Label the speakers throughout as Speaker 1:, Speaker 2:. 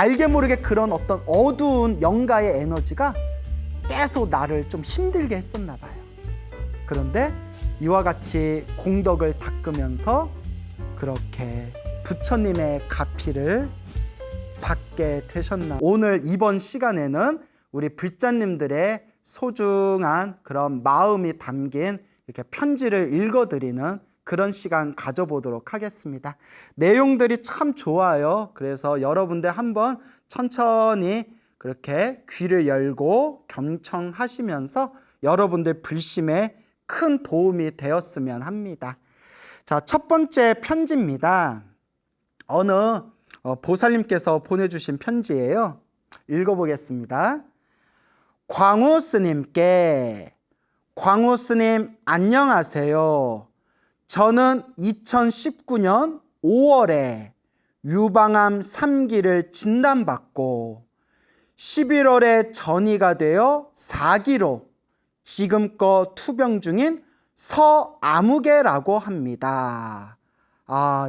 Speaker 1: 알게 모르게 그런 어떤 어두운 영가의 에너지가 계속 나를 좀 힘들게 했었나 봐요. 그런데 이와 같이 공덕을 닦으면서 그렇게 부처님의 가피를 받게 되셨나. 오늘 이번 시간에는 우리 불자님들의 소중한 그런 마음이 담긴 이렇게 편지를 읽어드리는 그런 시간 가져보도록 하겠습니다. 내용들이 참 좋아요. 그래서 여러분들 한번 천천히 그렇게 귀를 열고 경청하시면서 여러분들 불심에 큰 도움이 되었으면 합니다. 자, 첫 번째 편지입니다. 어느 보살님께서 보내주신 편지예요. 읽어보겠습니다. 광우 스님께, 광우 스님 안녕하세요. 저는 2019년 5월에 유방암 3기를 진단받고 11월에 전이가 되어 4기로 지금껏 투병 중인 서아무개라고 합니다.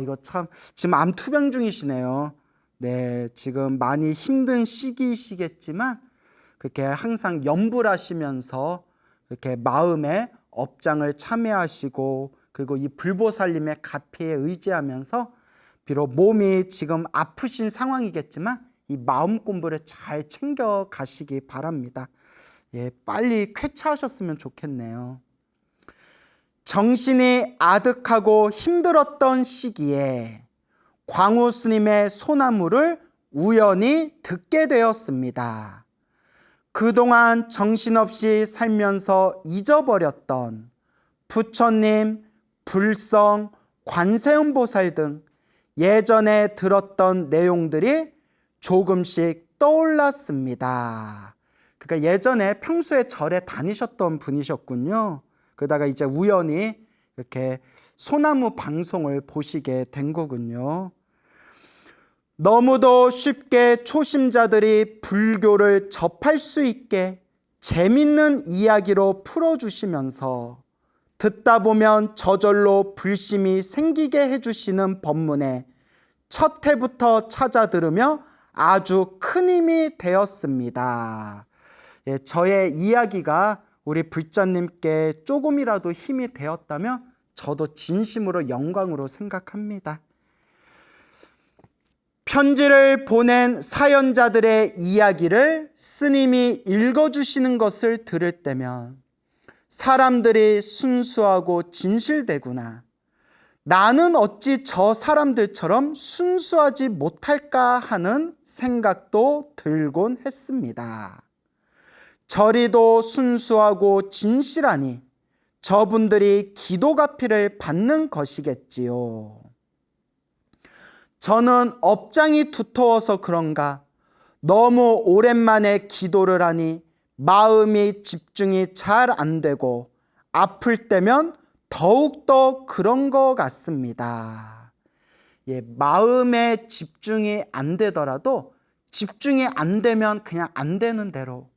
Speaker 1: 이거 참 지금 암 투병 중이시네요. 네, 지금 많이 힘든 시기시겠지만 그렇게 항상 염불하시면서 이렇게 마음의 업장을 참여하시고 그리고 이 불보살님의 가피에 의지하면서 비록 몸이 지금 아프신 상황이겠지만 이 마음 공부를 잘 챙겨 가시기 바랍니다. 예, 빨리 쾌차하셨으면 좋겠네요. 정신이 아득하고 힘들었던 시기에 광우 스님의 소나무를 우연히 듣게 되었습니다. 그동안 정신없이 살면서 잊어버렸던 부처님, 불성, 관세음보살 등 예전에 들었던 내용들이 조금씩 떠올랐습니다. 그러니까 예전에 평소에 절에 다니셨던 분이셨군요. 그러다가 이제 우연히 이렇게 소나무 방송을 보시게 된 거군요. 너무도 쉽게 초심자들이 불교를 접할 수 있게 재밌는 이야기로 풀어주시면서 듣다 보면 저절로 불심이 생기게 해주시는 법문에 첫 해부터 찾아 들으며 아주 큰 힘이 되었습니다. 예, 저의 이야기가 우리 불자님께 조금이라도 힘이 되었다면 저도 진심으로 영광으로 생각합니다. 편지를 보낸 사연자들의 이야기를 스님이 읽어주시는 것을 들을 때면 사람들이 순수하고 진실되구나. 나는 어찌 저 사람들처럼 순수하지 못할까 하는 생각도 들곤 했습니다. 저리도 순수하고 진실하니 저분들이 기도가피를 받는 것이겠지요. 저는 업장이 두터워서 그런가 너무 오랜만에 기도를 하니 마음이 집중이 잘 안 되고 아플 때면 더욱더 그런 것 같습니다. 예, 마음에 집중이 안 되더라도 집중이 안 되면 그냥 안 되는 대로,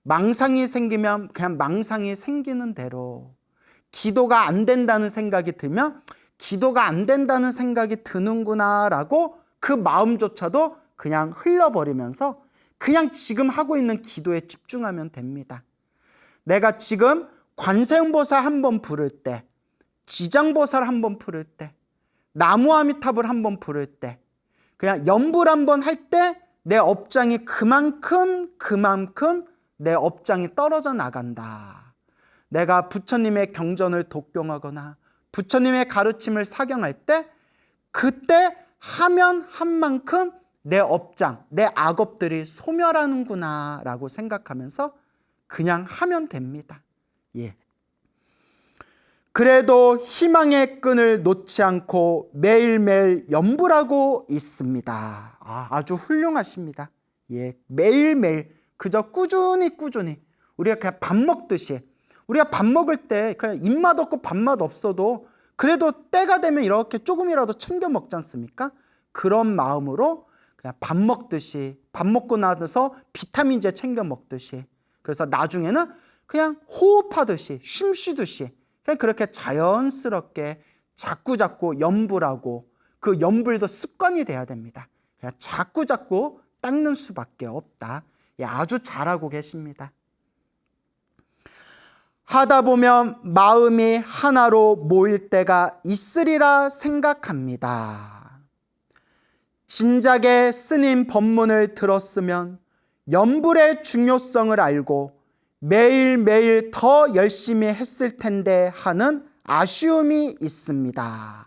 Speaker 1: 망상이 생기면 그냥 망상이 생기는 대로, 기도가 안 된다는 생각이 들면 기도가 안 된다는 생각이 드는구나 라고 그 마음조차도 그냥 흘려버리면서 그냥 지금 하고 있는 기도에 집중하면 됩니다. 내가 지금 관세음보살 한번 부를 때, 지장보살 한번 부를 때, 나무아미탑을 한번 부를 때, 그냥 염불 한번 할 때 내 업장이 그만큼 내 업장이 떨어져 나간다. 내가 부처님의 경전을 독경하거나 부처님의 가르침을 사경할 때 그때 하면 한 만큼 내 업장, 내 악업들이 소멸하는구나 라고 생각하면서 그냥 하면 됩니다. 예. 그래도 희망의 끈을 놓지 않고 매일매일 염불하고 있습니다. 아주 훌륭하십니다. 예, 매일매일 그저 꾸준히 우리가 그냥 밥 먹듯이 우리가 밥 먹을 때 그냥 입맛 없고 밥맛 없어도 그래도 때가 되면 이렇게 조금이라도 챙겨 먹지 않습니까? 그런 마음으로 그냥 밥 먹듯이 밥 먹고 나서 비타민제 챙겨 먹듯이 그래서 나중에는 그냥 호흡하듯이 숨 쉬듯이 그냥 그렇게 자연스럽게 자꾸 염불하고 그 염불도 습관이 돼야 됩니다. 그냥 자꾸 닦는 수밖에 없다. 예, 아주 잘하고 계십니다. 하다 보면 마음이 하나로 모일 때가 있으리라 생각합니다. 진작에 스님 법문을 들었으면 염불의 중요성을 알고 매일매일 더 열심히 했을 텐데 하는 아쉬움이 있습니다.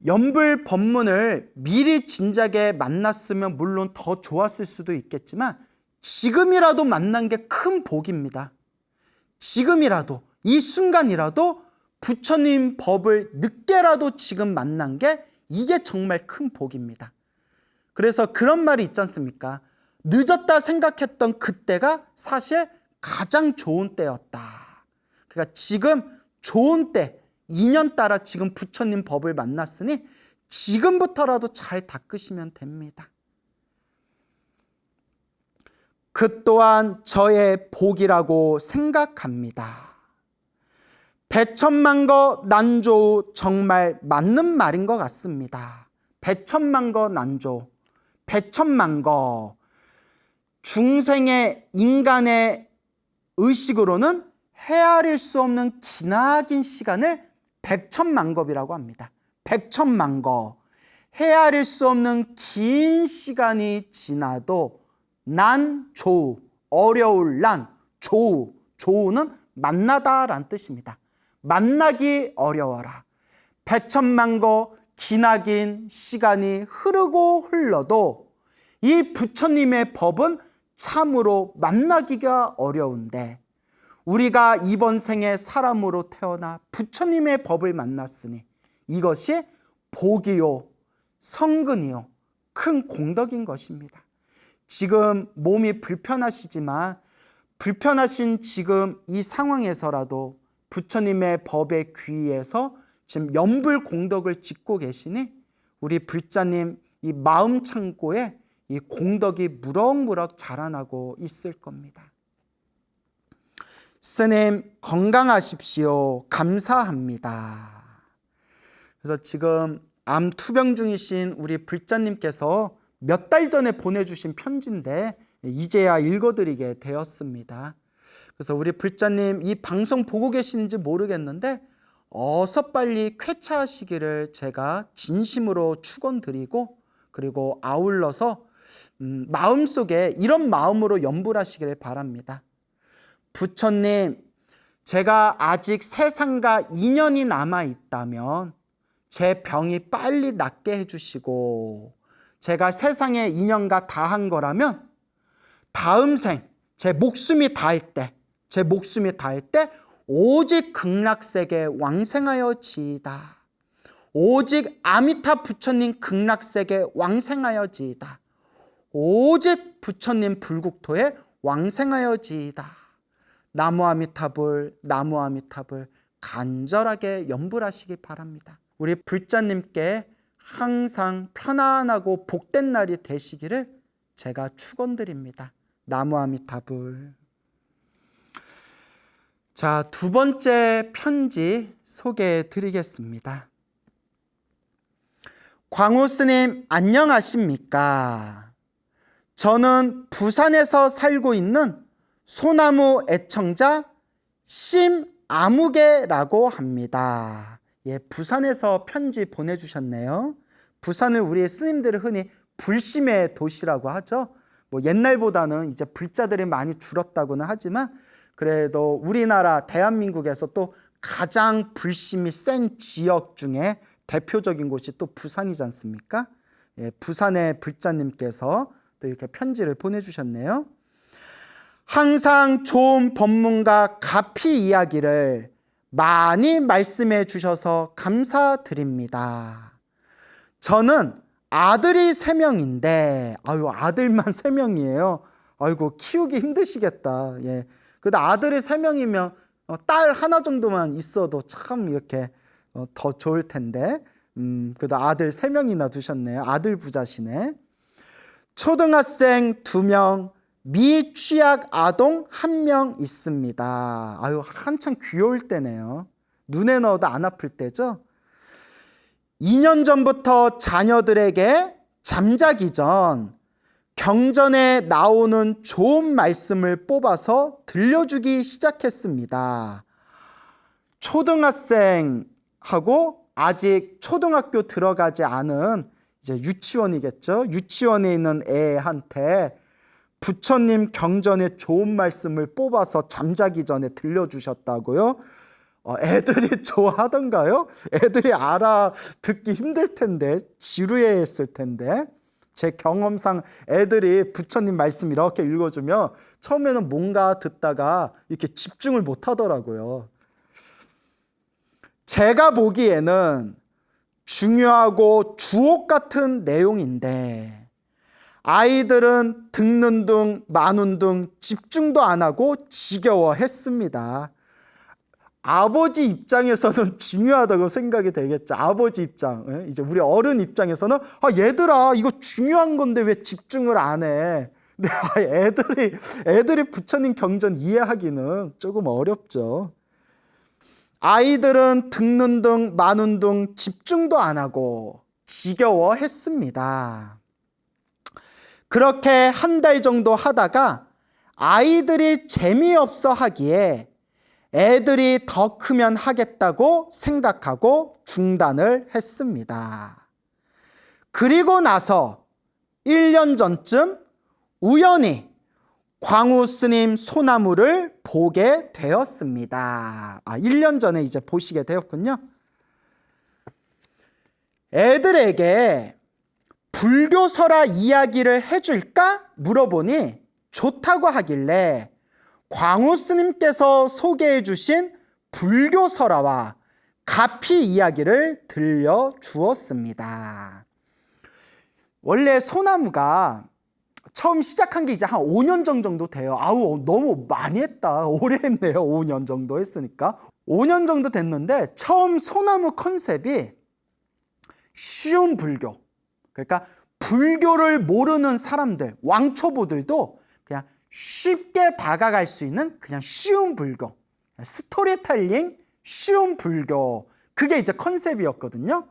Speaker 1: 염불 법문을 미리 진작에 만났으면 물론 더 좋았을 수도 있겠지만 지금이라도 만난 게 큰 복입니다. 지금이라도, 이 순간이라도 부처님 법을 늦게라도 지금 만난 게 이게 정말 큰 복입니다. 그래서 그런 말이 있지 않습니까? 늦었다 생각했던 그때가 사실 가장 좋은 때였다. 그러니까 지금 좋은 때, 인연 따라 지금 부처님 법을 만났으니 지금부터라도 잘 닦으시면 됩니다. 그 또한 저의 복이라고 생각합니다. 배천만거 난조 정말 맞는 말인 것 같습니다. 배천만거 난조, 배천만거, 중생의 인간의 의식으로는 헤아릴 수 없는 기나긴 시간을 백천만겁이라고 합니다. 백천만거, 헤아릴 수 없는 긴 시간이 지나도 난 조우, 어려울 난 조우, 조우는 만나다라는 뜻입니다. 만나기 어려워라. 백천만거 기나긴 시간이 흐르고 흘러도 이 부처님의 법은 참으로 만나기가 어려운데 우리가 이번 생에 사람으로 태어나 부처님의 법을 만났으니 이것이 복이요, 성근이요, 큰 공덕인 것입니다. 지금 몸이 불편하시지만 불편하신 지금 이 상황에서라도 부처님의 법에 귀의해서 지금 염불 공덕을 짓고 계시니 우리 불자님 이 마음 창고에 이 공덕이 무럭무럭 자라나고 있을 겁니다. 스님 건강하십시오. 감사합니다. 그래서 지금 암 투병 중이신 우리 불자님께서 몇 달 전에 보내주신 편지인데 이제야 읽어드리게 되었습니다. 그래서 우리 불자님 이 방송 보고 계시는지 모르겠는데 어서 빨리 쾌차하시기를 제가 진심으로 축원드리고 그리고 아울러서 마음속에 이런 마음으로 염불하시기를 바랍니다. 부처님, 제가 아직 세상과 인연이 남아있다면 제 병이 빨리 낫게 해주시고 제가 세상의 인연과 다한 거라면 다음 생, 제 목숨이 닿을 때 오직 극락세계 왕생하여지이다. 오직 아미타 부처님 극락세계 왕생하여지이다. 오직 부처님 불국토에 왕생하여지이다. 나무 아미타불, 나무 아미타불 간절하게 염불하시기 바랍니다. 우리 불자님께 항상 편안하고 복된 날이 되시기를 제가 축원드립니다. 나무 아미타불. 자, 두 번째 편지 소개해 드리겠습니다. 광우 스님 안녕하십니까? 저는 부산에서 살고 있는 소나무 애청자 심아무개라고 합니다. 예, 부산에서 편지 보내주셨네요. 부산을 우리 스님들은 흔히 불심의 도시라고 하죠. 뭐 옛날보다는 이제 불자들이 많이 줄었다고는 하지만 그래도 우리나라 대한민국에서 또 가장 불심이 센 지역 중에 대표적인 곳이 또 부산이지 않습니까? 예, 부산의 불자님께서 또 이렇게 편지를 보내주셨네요. 항상 좋은 법문과 가피 이야기를 많이 말씀해 주셔서 감사드립니다. 저는 아들이 3명인데 아들만 3명이에요. 아이고 키우기 힘드시겠다. 예. 그래도 아들이 3명이면 딸 하나 정도만 있어도 참 이렇게 더 좋을 텐데 그래도 아들 3명이나 두셨네요. 아들 부자시네. 초등학생 2명, 미취학 아동 1명 있습니다. 한참 귀여울 때네요. 눈에 넣어도 안 아플 때죠. 2년 전부터 자녀들에게 잠자기 전 경전에 나오는 좋은 말씀을 뽑아서 들려주기 시작했습니다. 초등학생하고 아직 초등학교 들어가지 않은 이제 유치원이겠죠. 유치원에 있는 애한테 부처님 경전의 좋은 말씀을 뽑아서 잠자기 전에 들려주셨다고요? 애들이 좋아하던가요? 애들이 알아듣기 힘들 텐데, 지루해했을 텐데. 제 경험상 애들이 부처님 말씀 이렇게 읽어주면 처음에는 뭔가 듣다가 이렇게 집중을 못 하더라고요. 제가 보기에는 중요하고 주옥 같은 내용인데 아이들은 듣는 둥 마는 둥 집중도 안 하고 지겨워했습니다. 아버지 입장에서는 중요하다고 생각이 되겠죠. 아버지 입장. 이제 우리 어른 입장에서는 얘들아 이거 중요한 건데 왜 집중을 안 해? 근데 애들이 부처님 경전 이해하기는 조금 어렵죠. 아이들은 듣는 둥 마는 둥 집중도 안 하고 지겨워했습니다. 그렇게 한 달 정도 하다가 아이들이 재미없어 하기에 애들이 더 크면 하겠다고 생각하고 중단을 했습니다. 그리고 나서 1년 전쯤 우연히 광우 스님 소나무를 보게 되었습니다. 1년 전에 이제 보시게 되었군요. 애들에게 불교설화 이야기를 해줄까 물어보니 좋다고 하길래 광우 스님께서 소개해 주신 불교설화와 가피 이야기를 들려주었습니다. 원래 소나무가 처음 시작한 게 이제 한 5년 정도 돼요. 너무 많이 했다. 오래 했네요. 5년 정도 했으니까. 5년 정도 됐는데 처음 소나무 컨셉이 쉬운 불교. 그러니까 불교를 모르는 사람들, 왕초보들도 그냥 쉽게 다가갈 수 있는 그냥 쉬운 불교. 스토리텔링, 쉬운 불교. 그게 이제 컨셉이었거든요.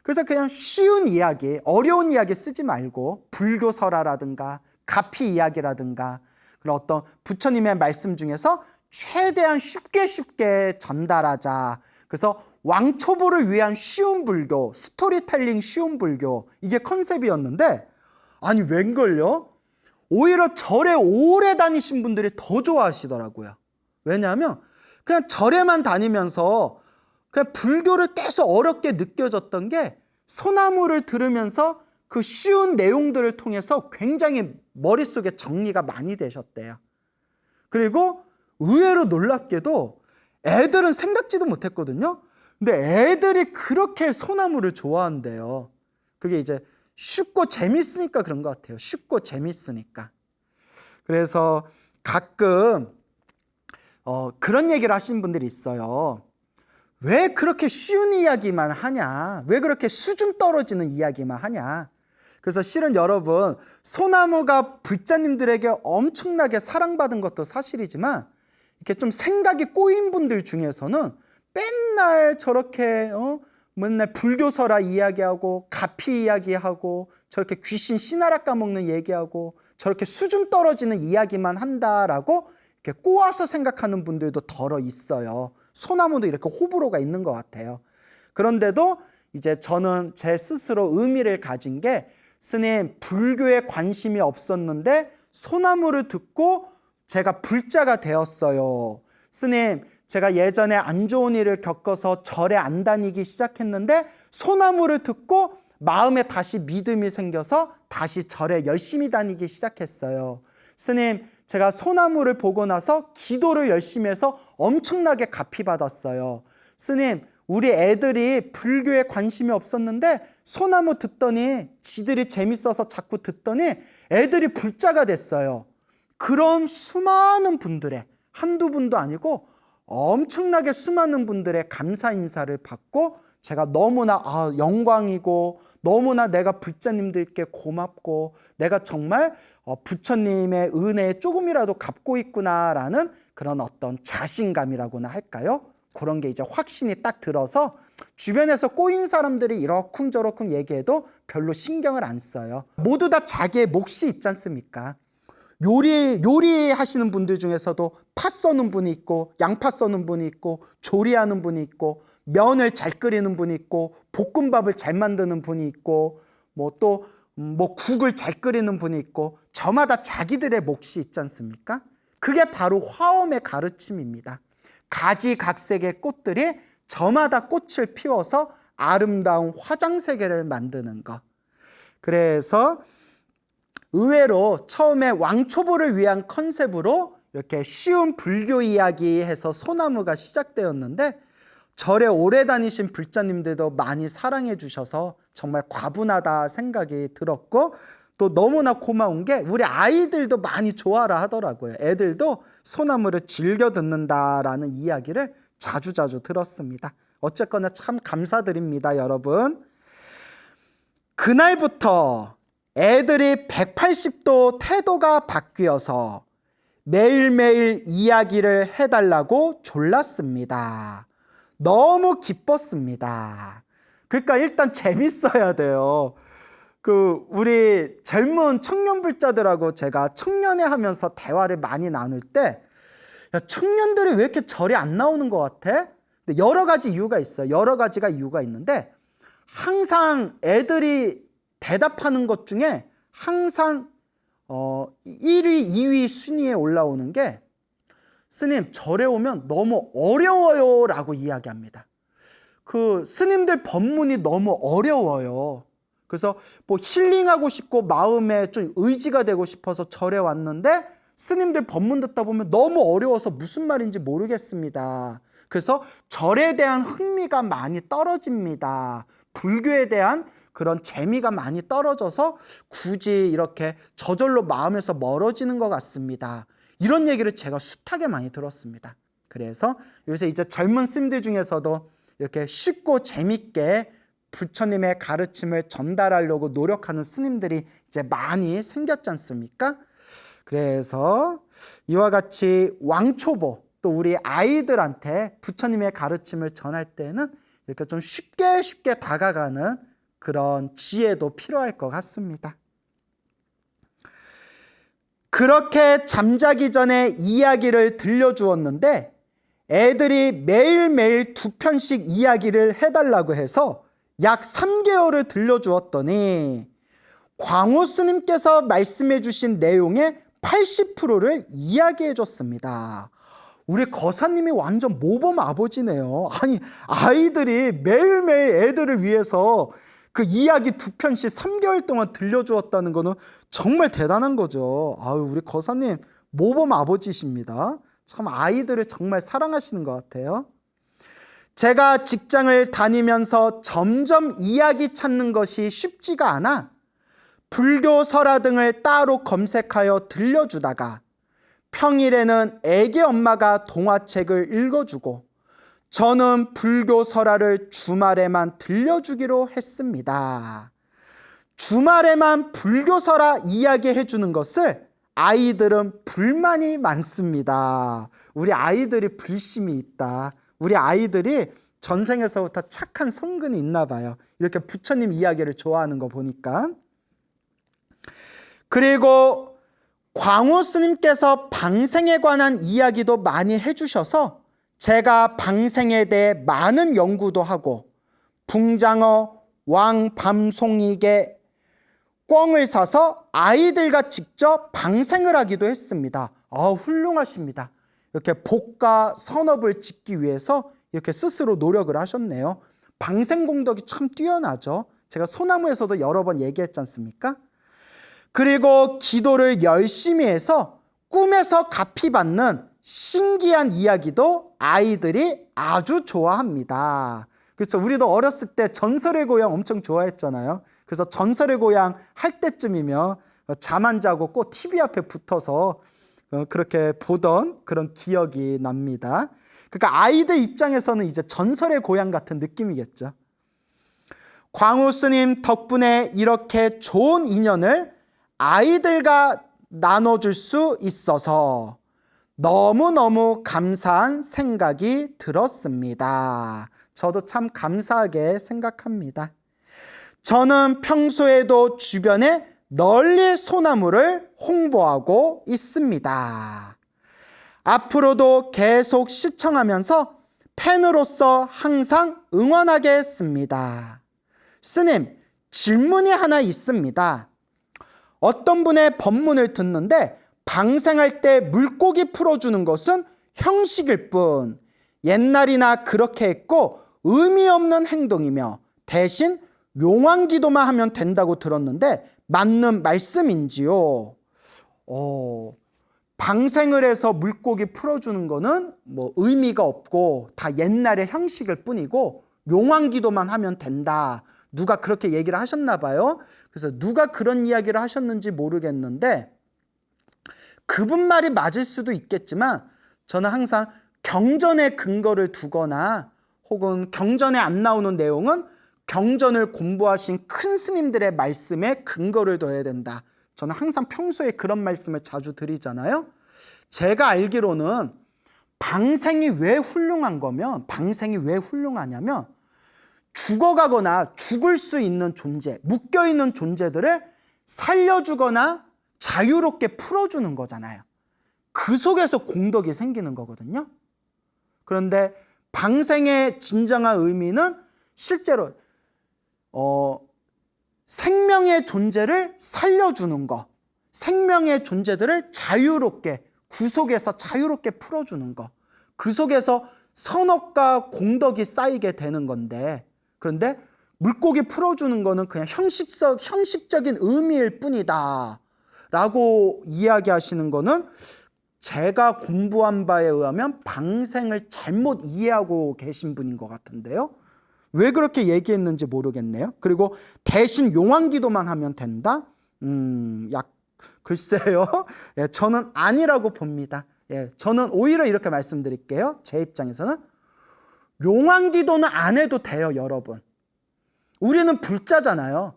Speaker 1: 그래서 그냥 쉬운 이야기, 어려운 이야기 쓰지 말고 불교설화라든가 가피 이야기라든가 그런 어떤 부처님의 말씀 중에서 최대한 쉽게 전달하자. 그래서 왕초보를 위한 쉬운 불교, 스토리텔링 쉬운 불교, 이게 컨셉이었는데 아니 웬걸요? 오히려 절에 오래 다니신 분들이 더 좋아하시더라고요. 왜냐하면 그냥 절에만 다니면서 그냥 불교를 계속 어렵게 느껴졌던 게 소나무를 들으면서 그 쉬운 내용들을 통해서 굉장히 머릿속에 정리가 많이 되셨대요. 그리고 의외로 놀랍게도 애들은 생각지도 못했거든요. 근데 애들이 그렇게 소나무를 좋아한대요. 그게 이제 쉽고 재밌으니까 그런 것 같아요. 쉽고 재밌으니까. 그래서 가끔 그런 얘기를 하시는 분들이 있어요. 왜 그렇게 쉬운 이야기만 하냐? 왜 그렇게 수준 떨어지는 이야기만 하냐? 그래서 실은 여러분, 소나무가 불자님들에게 엄청나게 사랑받은 것도 사실이지만 이렇게 좀 생각이 꼬인 분들 중에서는 맨날 저렇게 맨날 불교설화 이야기하고 가피 이야기하고 저렇게 귀신 씨나라 까먹는 얘기하고 저렇게 수준 떨어지는 이야기만 한다라고 이렇게 꼬아서 생각하는 분들도 덜어 있어요. 소나무도 이렇게 호불호가 있는 것 같아요. 그런데도 이제 저는 제 스스로 의미를 가진 게 스님 불교에 관심이 없었는데 소나무를 듣고 제가 불자가 되었어요. 스님 제가 예전에 안 좋은 일을 겪어서 절에 안 다니기 시작했는데 소나무를 듣고 마음에 다시 믿음이 생겨서 다시 절에 열심히 다니기 시작했어요. 스님 제가 소나무를 보고 나서 기도를 열심히 해서 엄청나게 가피받았어요. 스님 우리 애들이 불교에 관심이 없었는데 소나무 듣더니 지들이 재밌어서 자꾸 듣더니 애들이 불자가 됐어요. 그런 수많은 분들의 한두 분도 아니고 엄청나게 수많은 분들의 감사 인사를 받고 제가 너무나 영광이고 너무나 내가 불자님들께 고맙고 내가 정말 부처님의 은혜에 조금이라도 갚고 있구나라는 그런 어떤 자신감이라고나 할까요? 그런 게 이제 확신이 딱 들어서 주변에서 꼬인 사람들이 이러쿵저러쿵 얘기해도 별로 신경을 안 써요. 모두 다 자기의 몫이 있지 않습니까? 요리하시는 분들 중에서도 파 써는 분이 있고, 양파 써는 분이 있고, 조리하는 분이 있고, 면을 잘 끓이는 분이 있고, 볶음밥을 잘 만드는 분이 있고, 국을 잘 끓이는 분이 있고, 저마다 자기들의 몫이 있지 않습니까? 그게 바로 화엄의 가르침입니다. 가지각색의 꽃들이 저마다 꽃을 피워서 아름다운 화장세계를 만드는 것. 그래서 의외로 처음에 왕초보를 위한 컨셉으로 이렇게 쉬운 불교 이야기해서 소나무가 시작되었는데, 절에 오래 다니신 불자님들도 많이 사랑해 주셔서 정말 과분하다 생각이 들었고, 또 너무나 고마운 게 우리 아이들도 많이 좋아라 하더라고요. 애들도 소나무를 즐겨 듣는다라는 이야기를 자주자주 들었습니다. 어쨌거나 참 감사드립니다, 여러분. 그날부터 애들이 180도 태도가 바뀌어서 매일매일 이야기를 해달라고 졸랐습니다. 너무 기뻤습니다. 그러니까 일단 재밌어야 돼요. 우리 젊은 청년 불자들하고 제가 청년회 하면서 대화를 많이 나눌 때, 야, 청년들이 왜 이렇게 절이 안 나오는 것 같아? 근데 여러 가지 이유가 있어요. 여러 가지가 이유가 있는데, 항상 애들이 대답하는 것 중에 항상 1위, 2위 순위에 올라오는 게, 스님, 절에 오면 너무 어려워요 라고 이야기합니다. 스님들 법문이 너무 어려워요. 그래서 힐링하고 싶고 마음에 좀 의지가 되고 싶어서 절에 왔는데, 스님들 법문 듣다 보면 너무 어려워서 무슨 말인지 모르겠습니다. 그래서 절에 대한 흥미가 많이 떨어집니다. 불교에 대한 그런 재미가 많이 떨어져서 굳이 이렇게 저절로 마음에서 멀어지는 것 같습니다. 이런 얘기를 제가 숱하게 많이 들었습니다. 그래서 요새 이제 젊은 스님들 중에서도 이렇게 쉽고 재밌게 부처님의 가르침을 전달하려고 노력하는 스님들이 이제 많이 생겼지 않습니까? 그래서 이와 같이 왕초보, 또 우리 아이들한테 부처님의 가르침을 전할 때는 이렇게 좀 쉽게 다가가는 그런 지혜도 필요할 것 같습니다. 그렇게 잠자기 전에 이야기를 들려주었는데, 애들이 매일매일 2편씩 이야기를 해달라고 해서 약 3개월을 들려주었더니 광우 스님께서 말씀해 주신 내용의 80%를 이야기해 줬습니다. 우리 거사님이 완전 모범 아버지네요. 아니, 아이들이 매일매일 애들을 위해서 그 이야기 2편씩 3개월 동안 들려주었다는 거는 정말 대단한 거죠. 아유, 우리 거사님 모범 아버지십니다. 참 아이들을 정말 사랑하시는 것 같아요. 제가 직장을 다니면서 점점 이야기 찾는 것이 쉽지가 않아 불교 설화 등을 따로 검색하여 들려주다가 평일에는 애기 엄마가 동화책을 읽어주고 저는 불교 설화를 주말에만 들려주기로 했습니다. 주말에만 불교 설화 이야기해 주는 것을 아이들은 불만이 많습니다. 우리 아이들이 불심이 있다. 우리 아이들이 전생에서부터 착한 성근이 있나 봐요. 이렇게 부처님 이야기를 좋아하는 거 보니까. 그리고 광우 스님께서 방생에 관한 이야기도 많이 해주셔서 제가 방생에 대해 많은 연구도 하고 붕장어, 왕밤송이게 꿩을 사서 아이들과 직접 방생을 하기도 했습니다. 훌륭하십니다. 이렇게 복과 선업을 짓기 위해서 이렇게 스스로 노력을 하셨네요. 방생 공덕이 참 뛰어나죠. 제가 소나무에서도 여러 번 얘기했지 않습니까? 그리고 기도를 열심히 해서 꿈에서 갚이 받는 신기한 이야기도 아이들이 아주 좋아합니다. 그래서 우리도 어렸을 때 전설의 고향 엄청 좋아했잖아요. 그래서 전설의 고향 할 때쯤이면 잠 안 자고 꼭 TV 앞에 붙어서 그렇게 보던 그런 기억이 납니다. 그러니까 아이들 입장에서는 이제 전설의 고향 같은 느낌이겠죠. 광우 스님 덕분에 이렇게 좋은 인연을 아이들과 나눠줄 수 있어서 너무너무 감사한 생각이 들었습니다. 저도 참 감사하게 생각합니다. 저는 평소에도 주변에 널리 소나무를 홍보하고 있습니다. 앞으로도 계속 시청하면서 팬으로서 항상 응원하겠습니다. 스님, 질문이 하나 있습니다. 어떤 분의 법문을 듣는데 방생할 때 물고기 풀어주는 것은 형식일 뿐 옛날이나 그렇게 했고 의미 없는 행동이며 대신 용왕기도만 하면 된다고 들었는데 맞는 말씀인지요? 방생을 해서 물고기 풀어주는 거는 뭐 의미가 없고 다 옛날의 형식일 뿐이고 용왕기도만 하면 된다. 누가 그렇게 얘기를 하셨나 봐요. 그래서 누가 그런 이야기를 하셨는지 모르겠는데 그분 말이 맞을 수도 있겠지만 저는 항상 경전에 근거를 두거나 혹은 경전에 안 나오는 내용은 경전을 공부하신 큰 스님들의 말씀에 근거를 둬야 된다. 저는 항상 평소에 그런 말씀을 자주 드리잖아요. 제가 알기로는 방생이 왜 훌륭하냐면 죽어가거나 죽을 수 있는 존재, 묶여있는 존재들을 살려주거나 자유롭게 풀어주는 거잖아요. 그 속에서 공덕이 생기는 거거든요. 그런데 방생의 진정한 의미는 실제로 생명의 존재를 살려주는 거, 생명의 존재들을 자유롭게 구속에서 자유롭게 풀어주는 거, 그 속에서 선업과 공덕이 쌓이게 되는 건데, 그런데 물고기 풀어주는 거는 그냥 형식적인 의미일 뿐이다 라고 이야기하시는 거는 제가 공부한 바에 의하면 방생을 잘못 이해하고 계신 분인 것 같은데요. 왜 그렇게 얘기했는지 모르겠네요. 그리고 대신 용왕기도만 하면 된다? 글쎄요. 예, 저는 아니라고 봅니다. 예, 저는 오히려 이렇게 말씀드릴게요. 제 입장에서는 용왕기도는 안 해도 돼요, 여러분. 우리는 불자잖아요.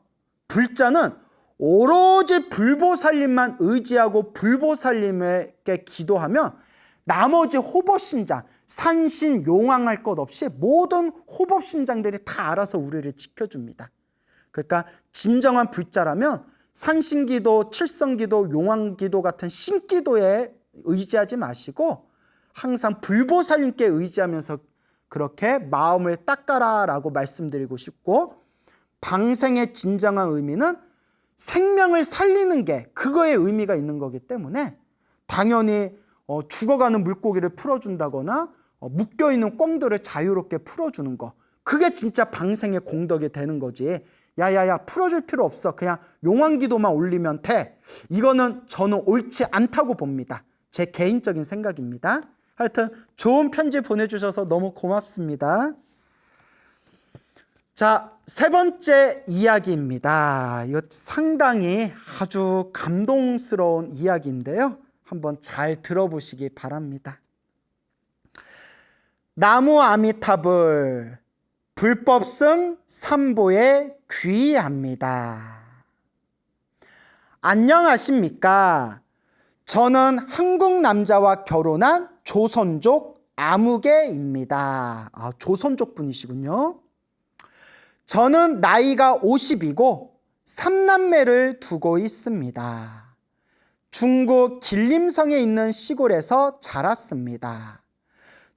Speaker 1: 불자는 오로지 불보살님만 의지하고 불보살님에게 기도하면 나머지 호법신장, 산신, 용왕할 것 없이 모든 호법신장들이 다 알아서 우리를 지켜줍니다. 그러니까 진정한 불자라면 산신기도, 칠성기도, 용왕기도 같은 신기도에 의지하지 마시고 항상 불보살님께 의지하면서 그렇게 마음을 닦아라라고 말씀드리고 싶고, 방생의 진정한 의미는 생명을 살리는 게 그거에 의미가 있는 거기 때문에 당연히 죽어가는 물고기를 풀어준다거나 묶여있는 꽁들을 자유롭게 풀어주는 거, 그게 진짜 방생의 공덕이 되는 거지. 야야야 풀어줄 필요 없어, 그냥 용왕기도만 올리면 돼, 이거는 저는 옳지 않다고 봅니다. 제 개인적인 생각입니다. 하여튼 좋은 편지 보내주셔서 너무 고맙습니다. 자, 세 번째 이야기입니다. 이거 상당히 아주 감동스러운 이야기인데요. 한번 잘 들어보시기 바랍니다. 나무 아미타불 불법승 삼보에 귀의합니다. 안녕하십니까? 저는 한국 남자와 결혼한 조선족 아무개입니다. 조선족 분이시군요. 저는 나이가 50이고 3남매를 두고 있습니다. 중국 길림성에 있는 시골에서 자랐습니다.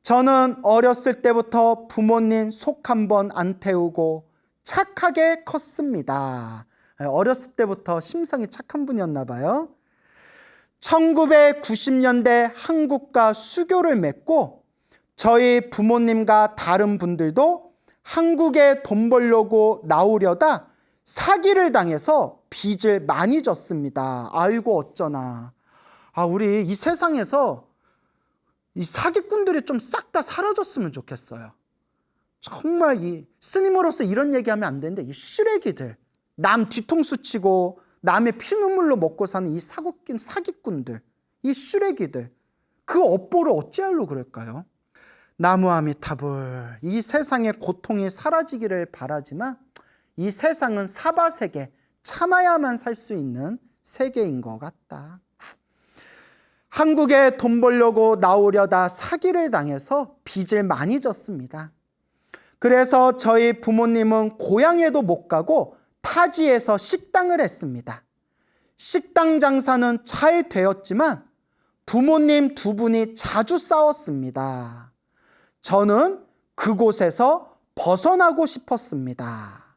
Speaker 1: 저는 어렸을 때부터 부모님 속 한번 안 태우고 착하게 컸습니다. 어렸을 때부터 심성이 착한 분이었나 봐요. 1990년대 한국과 수교를 맺고 저희 부모님과 다른 분들도 한국에 돈 벌려고 나오려다 사기를 당해서 빚을 많이 졌습니다. 아이고 어쩌나. 우리 이 세상에서 이 사기꾼들이 좀 싹 다 사라졌으면 좋겠어요. 정말 이 스님으로서 이런 얘기하면 안 되는데 이 쓰레기들, 남 뒤통수 치고 남의 피눈물로 먹고 사는 이 사기꾼들, 이 쓰레기들, 그 업보를 어찌하려고 그럴까요? 나무아미타불, 이 세상의 고통이 사라지기를 바라지만 이 세상은 사바세계, 참아야만 살 수 있는 세계인 것 같다. 한국에 돈 벌려고 나오려다 사기를 당해서 빚을 많이 졌습니다. 그래서 저희 부모님은 고향에도 못 가고 타지에서 식당을 했습니다. 식당 장사는 잘 되었지만 부모님 두 분이 자주 싸웠습니다. 저는 그곳에서 벗어나고 싶었습니다.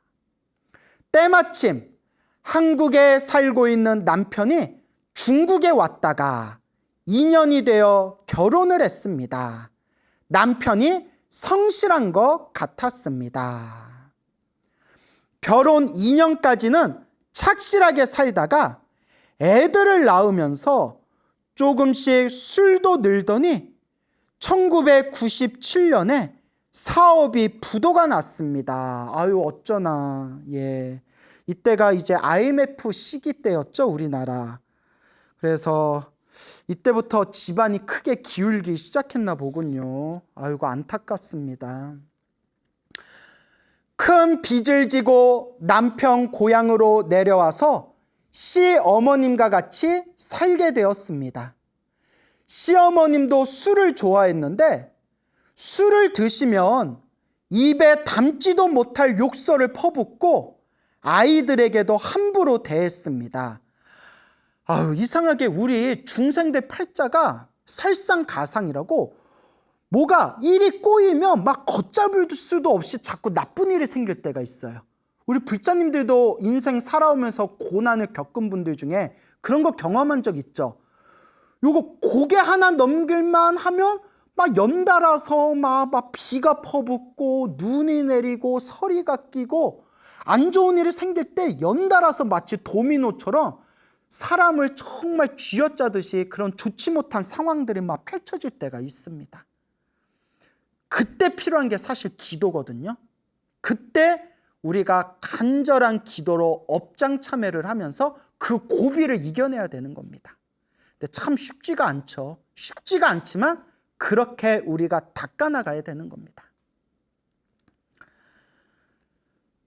Speaker 1: 때마침 한국에 살고 있는 남편이 중국에 왔다가 2년이 되어 결혼을 했습니다. 남편이 성실한 것 같았습니다. 결혼 2년까지는 착실하게 살다가 애들을 낳으면서 조금씩 술도 늘더니 1997년에 사업이 부도가 났습니다. 아유, 어쩌나. 예. 이때가 이제 IMF 시기 때였죠, 우리나라. 그래서 이때부터 집안이 크게 기울기 시작했나 보군요. 아이고, 안타깝습니다. 큰 빚을 지고 남편 고향으로 내려와서 시어머님과 같이 살게 되었습니다. 시어머님도 술을 좋아했는데 술을 드시면 입에 담지도 못할 욕설을 퍼붓고 아이들에게도 함부로 대했습니다. 아유, 이상하게 우리 중생대 팔자가 설상가상이라고 뭐가 일이 꼬이면 막 걷잡을 수도 없이 자꾸 나쁜 일이 생길 때가 있어요. 우리 불자님들도 인생 살아오면서 고난을 겪은 분들 중에 그런 거 경험한 적 있죠. 요거 고개 하나 넘길만 하면 막 연달아서 막 비가 퍼붓고 눈이 내리고 서리가 끼고 안 좋은 일이 생길 때 연달아서 마치 도미노처럼 사람을 정말 쥐어짜듯이 그런 좋지 못한 상황들이 막 펼쳐질 때가 있습니다. 그때 필요한 게 사실 기도거든요. 그때 우리가 간절한 기도로 업장 참여를 하면서 그 고비를 이겨내야 되는 겁니다. 근데 참 쉽지가 않죠. 쉽지가 않지만 그렇게 우리가 닦아나가야 되는 겁니다.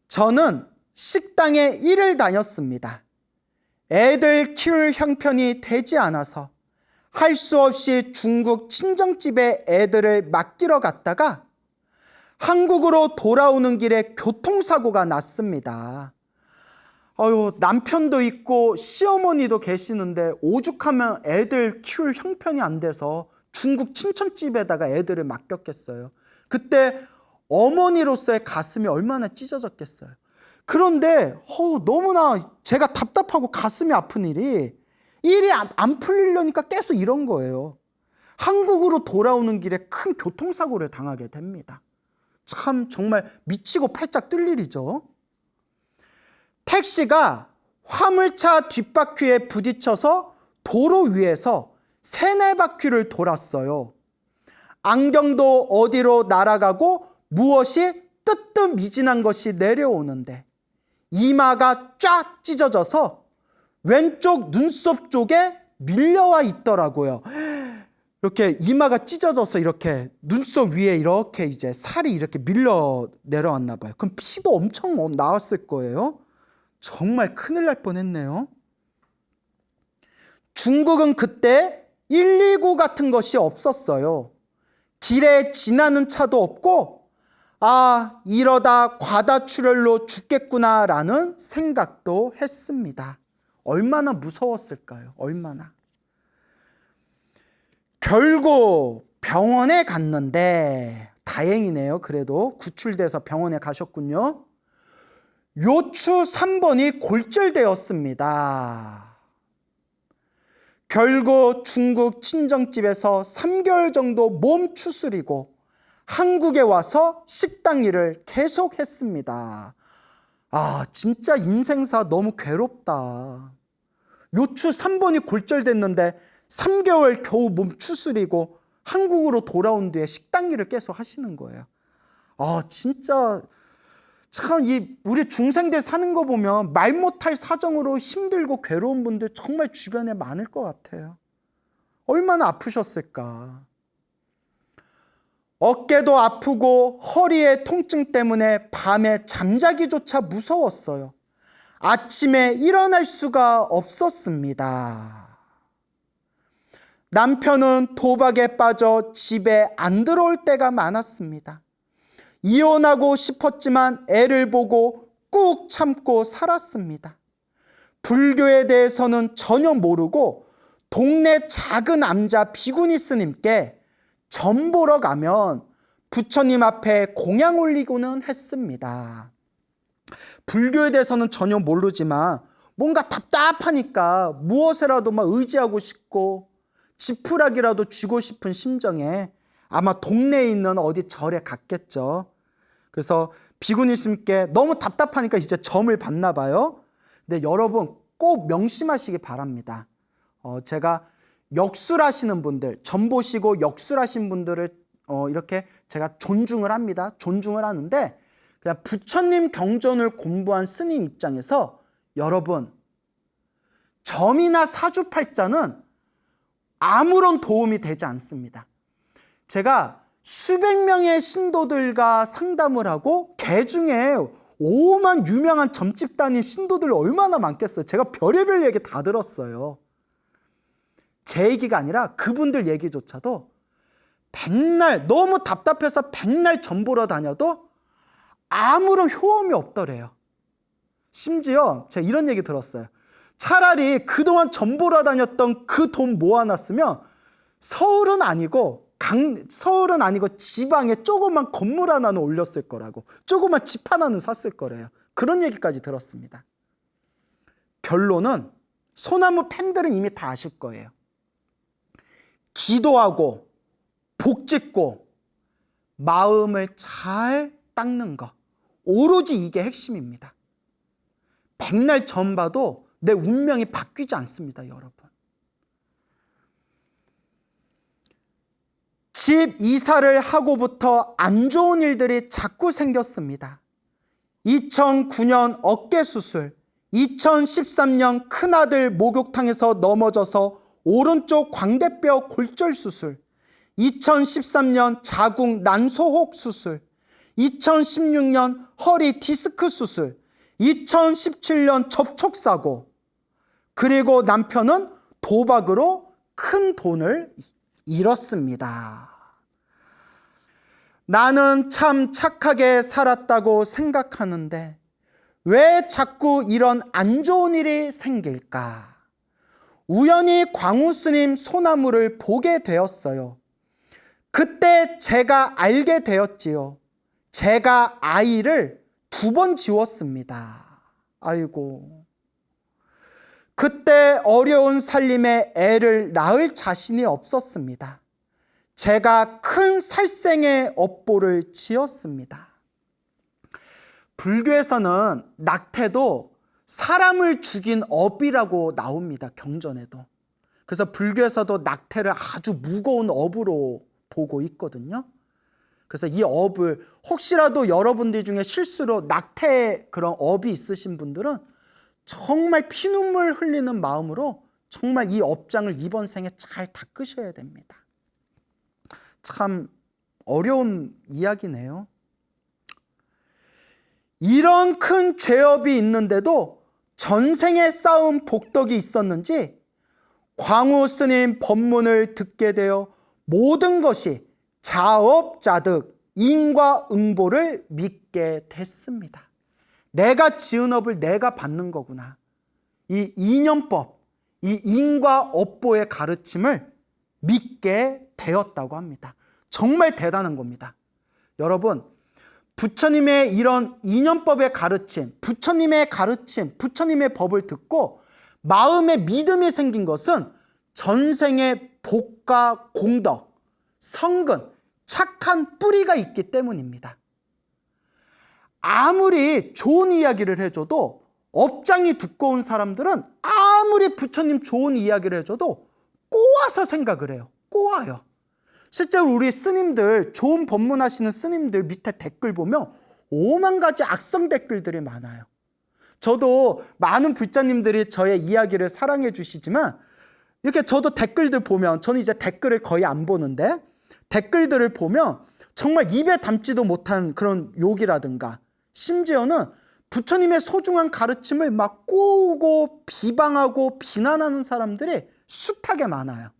Speaker 1: 저는 식당에 일을 다녔습니다. 애들 키울 형편이 되지 않아서 할 수 없이 중국 친정집에 애들을 맡기러 갔다가 한국으로 돌아오는 길에 교통사고가 났습니다. 아유, 남편도 있고 시어머니도 계시는데 오죽하면 애들 키울 형편이 안 돼서 중국 친정집에다가 애들을 맡겼겠어요. 그때 어머니로서의 가슴이 얼마나 찢어졌겠어요. 그런데 너무나 제가 답답하고 가슴이 아픈 일이 안 풀리려니까 계속 이런 거예요. 한국으로 돌아오는 길에 큰 교통사고를 당하게 됩니다. 참 정말 미치고 팔짝 뜰 일이죠. 택시가 화물차 뒷바퀴에 부딪혀서 도로 위에서 3-4바퀴를 돌았어요. 안경도 어디로 날아가고 무엇이 뜨뜻미진한 것이 내려오는데 이마가 쫙 찢어져서 왼쪽 눈썹 쪽에 밀려와 있더라고요. 이렇게 이마가 찢어져서 이렇게 눈썹 위에 이렇게 이제 살이 이렇게 밀려 내려왔나 봐요. 그럼 피도 엄청 나왔을 거예요. 정말 큰일 날 뻔했네요. 중국은 그때 119 같은 것이 없었어요. 길에 지나는 차도 없고 이러다 과다출혈로 죽겠구나라는 생각도 했습니다. 얼마나 무서웠을까요? 얼마나. 결국 병원에 갔는데 다행이네요. 그래도 구출돼서 병원에 가셨군요. 요추 3번이 골절되었습니다. 결국 중국 친정집에서 3개월 정도 몸 추스리고 한국에 와서 식당 일을 계속했습니다. 진짜 인생사 너무 괴롭다. 요추 3번이 골절됐는데 3개월 겨우 몸 추스리고 한국으로 돌아온 뒤에 식당 일을 계속 하시는 거예요. 진짜 참 우리 중생들 사는 거 보면 말 못할 사정으로 힘들고 괴로운 분들 정말 주변에 많을 것 같아요. 얼마나 아프셨을까. 어깨도 아프고 허리의 통증 때문에 밤에 잠자기조차 무서웠어요. 아침에 일어날 수가 없었습니다. 남편은 도박에 빠져 집에 안 들어올 때가 많았습니다. 이혼하고 싶었지만 애를 보고 꾹 참고 살았습니다. 불교에 대해서는 전혀 모르고 동네 작은 암자 비구니 스님께 점 보러 가면 부처님 앞에 공양 올리고는 했습니다. 불교에 대해서는 전혀 모르지만 뭔가 답답하니까 무엇이라도 막 의지하고 싶고 지푸라기라도 쥐고 싶은 심정에 아마 동네에 있는 어디 절에 갔겠죠. 그래서 비구니 스님께 너무 답답하니까 이제 점을 받나 봐요. 근데 여러분 꼭 명심하시기 바랍니다. 제가 역술하시는 분들, 점 보시고 역술하신 분들을 이렇게 제가 존중을 합니다. 존중을 하는데 그냥 부처님 경전을 공부한 스님 입장에서 여러분 점이나 사주팔자는 아무런 도움이 되지 않습니다. 제가 수백 명의 신도들과 상담을 하고 그 중에 오만 유명한 점집 다닌 신도들 얼마나 많겠어요. 제가 별의별 얘기 다 들었어요. 제 얘기가 아니라 그분들 얘기조차도 백날 너무 답답해서 백날 점 보러 다녀도 아무런 효험이 없더래요. 심지어 제가 이런 얘기 들었어요. 차라리 그동안 점 보러 다녔던 그 돈 모아놨으면 서울은 아니고 지방에 조그만 건물 하나는 올렸을 거라고, 조그만 집 하나는 샀을 거래요. 그런 얘기까지 들었습니다. 결론은 소나무 팬들은 이미 다 아실 거예요. 기도하고 복짓고 마음을 잘 닦는 것, 오로지 이게 핵심입니다. 백날 점 봐도 내 운명이 바뀌지 않습니다, 여러분. 집 이사를 하고부터 안 좋은 일들이 자꾸 생겼습니다. 2009년 어깨 수술, 2013년 큰아들 목욕탕에서 넘어져서 오른쪽 광대뼈 골절 수술, 2013년 자궁 난소혹 수술, 2016년 허리 디스크 수술, 2017년 접촉사고, 그리고 남편은 도박으로 큰 돈을 잃었습니다. 나는 참 착하게 살았다고 생각하는데 왜 자꾸 이런 안 좋은 일이 생길까? 우연히 광우 스님 소나무를 보게 되었어요. 그때 제가 알게 되었지요. 제가 아이를 2번 지웠습니다. 아이고. 그때 어려운 살림에 애를 낳을 자신이 없었습니다. 제가 큰 살생의 업보를 지었습니다. 불교에서는 낙태도 사람을 죽인 업이라고 나옵니다. 경전에도. 그래서 불교에서도 낙태를 아주 무거운 업으로 보고 있거든요. 그래서 이 업을 혹시라도 여러분들 중에 실수로 낙태 그런 업이 있으신 분들은 정말 피눈물 흘리는 마음으로 정말 이 업장을 이번 생에 잘 닦으셔야 됩니다. 참 어려운 이야기네요. 이런 큰 죄업이 있는데도 전생에 쌓은 복덕이 있었는지 광우 스님 법문을 듣게 되어 모든 것이 자업자득, 인과응보를 믿게 됐습니다. 내가 지은 업을 내가 받는 거구나. 이 인연법, 이 인과업보의 가르침을 믿게 되었다고 합니다. 정말 대단한 겁니다. 여러분, 부처님의 이런 인연법의 가르침, 부처님의 가르침, 부처님의 법을 듣고 마음에 믿음이 생긴 것은 전생의 복과 공덕, 성근, 착한 뿌리가 있기 때문입니다. 아무리 좋은 이야기를 해줘도 업장이 두꺼운 사람들은 아무리 부처님 좋은 이야기를 해줘도 꼬아서 생각을 해요. 꼬아요. 실제로 우리 스님들, 좋은 법문하시는 스님들 밑에 댓글 보면 5만 가지 악성 댓글들이 많아요. 저도 많은 불자님들이 저의 이야기를 사랑해 주시지만 이렇게 저도 댓글들 보면, 저는 이제 댓글을 거의 안 보는데 댓글들을 보면 정말 입에 담지도 못한 그런 욕이라든가 심지어는 부처님의 소중한 가르침을 막 꼬우고 비방하고 비난하는 사람들이 숱하게 많아요.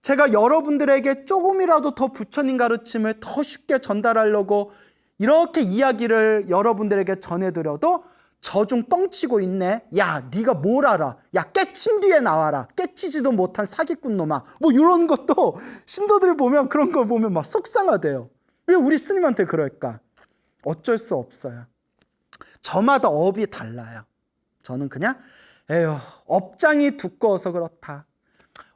Speaker 1: 제가 여러분들에게 조금이라도 더 부처님 가르침을 더 쉽게 전달하려고 이렇게 이야기를 여러분들에게 전해드려도 저중 뻥치고 있네. 야, 네가 뭘 알아? 야, 깨침 뒤에 나와라. 깨치지도 못한 사기꾼 놈아. 뭐 이런 것도 신도들 보면 그런 거 보면 막 속상하대요. 왜 우리 스님한테 그럴까? 어쩔 수 없어요. 저마다 업이 달라요. 저는 그냥 에휴, 업장이 두꺼워서 그렇다.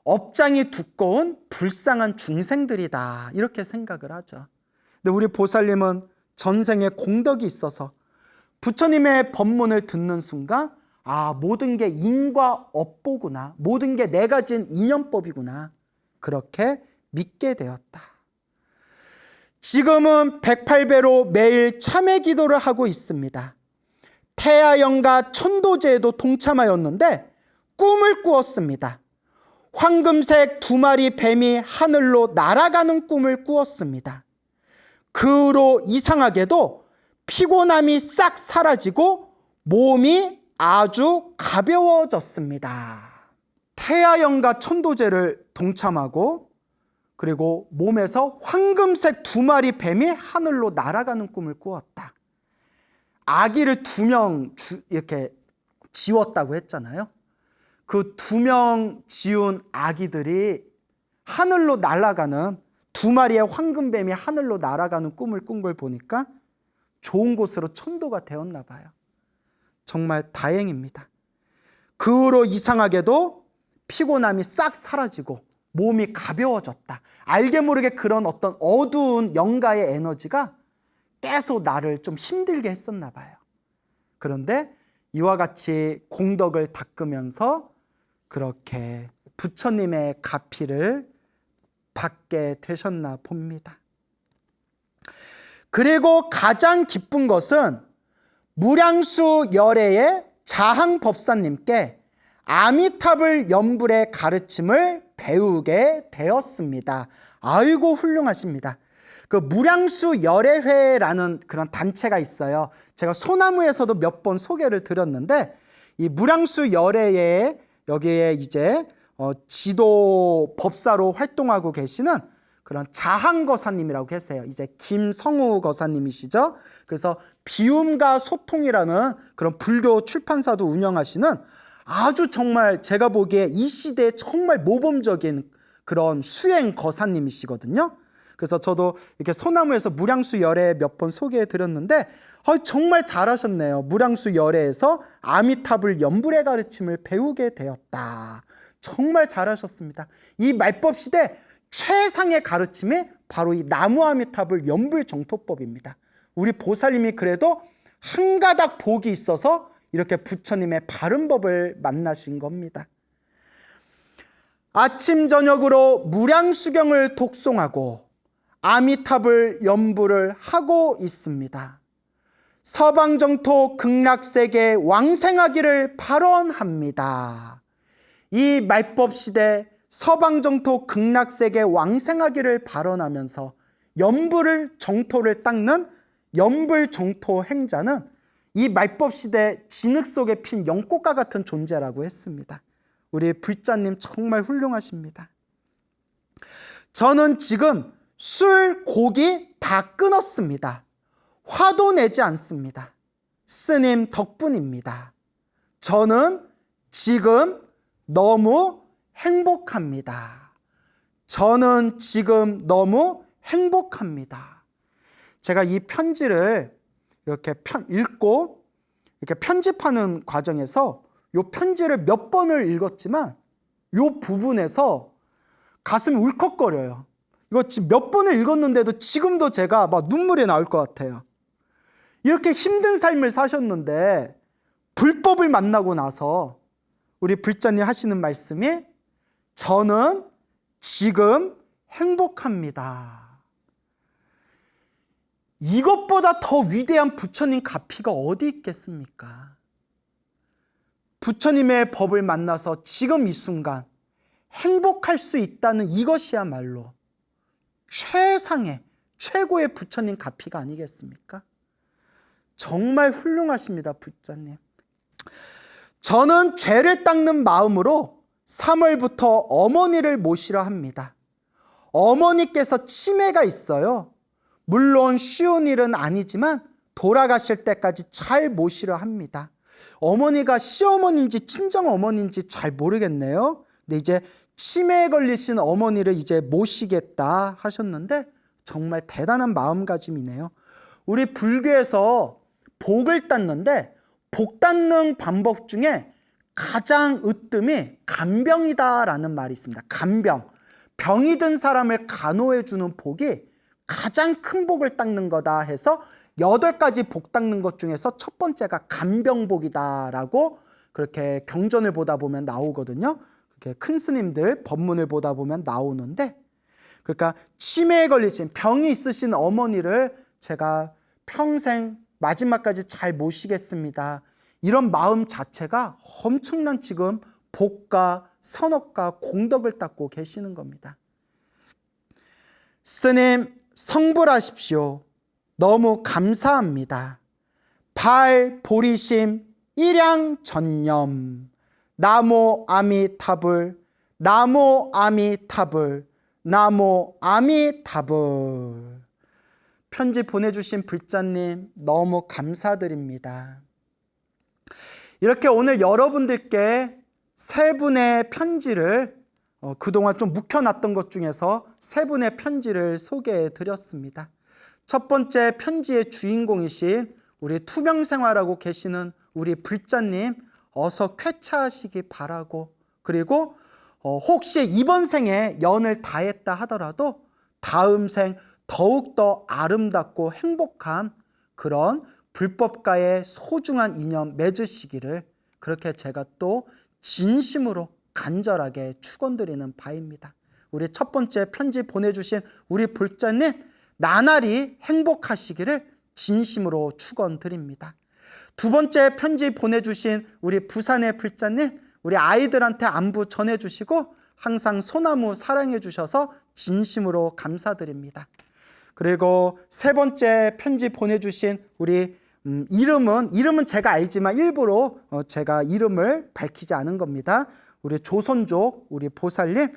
Speaker 1: 업장이 두꺼운 불쌍한 중생들이다. 이렇게 생각을 하죠. 근데 우리 보살님은 전생에 공덕이 있어서 부처님의 법문을 듣는 순간 모든 게 인과 업보구나. 모든 게 내가 지은 인연법이구나. 그렇게 믿게 되었다. 지금은 108배로 매일 참회 기도를 하고 있습니다. 태아영가 천도제에도 동참하였는데 꿈을 꾸었습니다. 황금색 2마리 뱀이 하늘로 날아가는 꿈을 꾸었습니다. 그 후로 이상하게도 피곤함이 싹 사라지고 몸이 아주 가벼워졌습니다. 태아영가 천도제를 동참하고 그리고 몸에서 황금색 2마리 뱀이 하늘로 날아가는 꿈을 꾸었다. 아기를 2명 이렇게 지웠다고 했잖아요. 그 2명 지운 아기들이 하늘로 날아가는 2마리의 황금뱀이 하늘로 날아가는 꿈을 꾼 걸 보니까 좋은 곳으로 천도가 되었나 봐요. 정말 다행입니다. 그 후로 이상하게도 피곤함이 싹 사라지고 몸이 가벼워졌다. 알게 모르게 그런 어떤 어두운 영가의 에너지가 계속 나를 좀 힘들게 했었나 봐요. 그런데 이와 같이 공덕을 닦으면서 그렇게 부처님의 가피를 받게 되셨나 봅니다. 그리고 가장 기쁜 것은 무량수 열애의 자항법사님께 아미타불 연불의 가르침을 배우게 되었습니다. 아이고 훌륭하십니다. 그 무량수 열애회라는 그런 단체가 있어요. 제가 소나무에서도 몇 번 소개를 드렸는데 이 무량수 열애에 여기에 이제 지도 법사로 활동하고 계시는 그런 자항 거사님이라고 계세요. 이제 김성우 거사님이시죠. 그래서 비움과 소통이라는 그런 불교 출판사도 운영하시는 아주 정말 제가 보기에 이 시대에 정말 모범적인 그런 수행 거사님이시거든요. 그래서 저도 이렇게 소나무에서 무량수 열애 몇 번 소개해 드렸는데 정말 잘하셨네요. 무량수 열애에서 아미타불 연불의 가르침을 배우게 되었다. 정말 잘하셨습니다. 이 말법 시대 최상의 가르침이 바로 이 나무 아미타불 연불 정토법입니다. 우리 보살님이 그래도 한 가닥 복이 있어서 이렇게 부처님의 바른 법을 만나신 겁니다. 아침 저녁으로 무량수경을 독송하고 아미타불 연불을 하고 있습니다. 서방정토 극락세계 왕생하기를 발언합니다. 이 말법 시대 서방정토 극락세계 왕생하기를 발언하면서 연불을 정토를 닦는 연불정토 행자는 이 말법 시대 진흙 속에 핀 연꽃과 같은 존재라고 했습니다. 우리 불자님 정말 훌륭하십니다. 저는 지금 술, 고기 다 끊었습니다. 화도 내지 않습니다. 스님 덕분입니다. 저는 지금 너무 행복합니다. 저는 지금 너무 행복합니다. 제가 이 편지를 이렇게 읽고 이렇게 편집하는 과정에서 이 편지를 몇 번을 읽었지만 이 부분에서 가슴이 울컥거려요. 이거 지금 몇 번을 읽었는데도 지금도 제가 막 눈물이 나올 것 같아요. 이렇게 힘든 삶을 사셨는데 불법을 만나고 나서 우리 불자님 하시는 말씀이 저는 지금 행복합니다. 이것보다 더 위대한 부처님 가피가 어디 있겠습니까? 부처님의 법을 만나서 지금 이 순간 행복할 수 있다는 이것이야말로 최상의 최고의 부처님 가피가 아니겠습니까? 정말 훌륭하십니다, 부처님. 저는 죄를 닦는 마음으로 3월부터 어머니를 모시려 합니다. 어머니께서 치매가 있어요. 물론 쉬운 일은 아니지만 돌아가실 때까지 잘 모시려 합니다. 어머니가 시어머니인지 친정어머니인지 잘 모르겠네요. 근데 이제 치매에 걸리신 어머니를 이제 모시겠다 하셨는데 정말 대단한 마음가짐이네요. 우리 불교에서 복을 땄는데 복 땄는 방법 중에 가장 으뜸이 간병이다라는 말이 있습니다. 간병. 병이 든 사람을 간호해 주는 복이 가장 큰 복을 닦는 거다 해서 8가지 복 닦는 것 중에서 첫 번째가 간병복이다라고 그렇게 경전을 보다 보면 나오거든요. 그렇게 큰 스님들 법문을 보다 보면 나오는데, 그러니까 치매에 걸리신 병이 있으신 어머니를 제가 평생 마지막까지 잘 모시겠습니다. 이런 마음 자체가 엄청난 지금 복과 선업과 공덕을 닦고 계시는 겁니다. 스님 성불하십시오. 너무 감사합니다. 발 보리심 일양전념 나모 아미타불 나모 아미타불 나모 아미타불. 편지 보내주신 불자님 너무 감사드립니다. 이렇게 오늘 여러분들께 3분의 편지를 그동안 좀 묵혀놨던 것 중에서 3분의 편지를 소개해 드렸습니다. 첫 번째 편지의 주인공이신 우리 투명생활하고 계시는 우리 불자님 어서 쾌차하시기 바라고, 그리고 혹시 이번 생에 연을 다했다 하더라도 다음 생 더욱더 아름답고 행복한 그런 불법과의 소중한 인연 맺으시기를 그렇게 제가 또 진심으로 간절하게 축원드리는 바입니다. 우리 첫 번째 편지 보내주신 우리 불자님 나날이 행복하시기를 진심으로 축원드립니다. 두 번째 편지 보내주신 우리 부산의 불자님, 우리 아이들한테 안부 전해주시고 항상 소나무 사랑해 주셔서 진심으로 감사드립니다. 그리고 세 번째 편지 보내주신 우리 이름은 제가 알지만 일부러 제가 이름을 밝히지 않은 겁니다. 우리 조선족 우리 보살님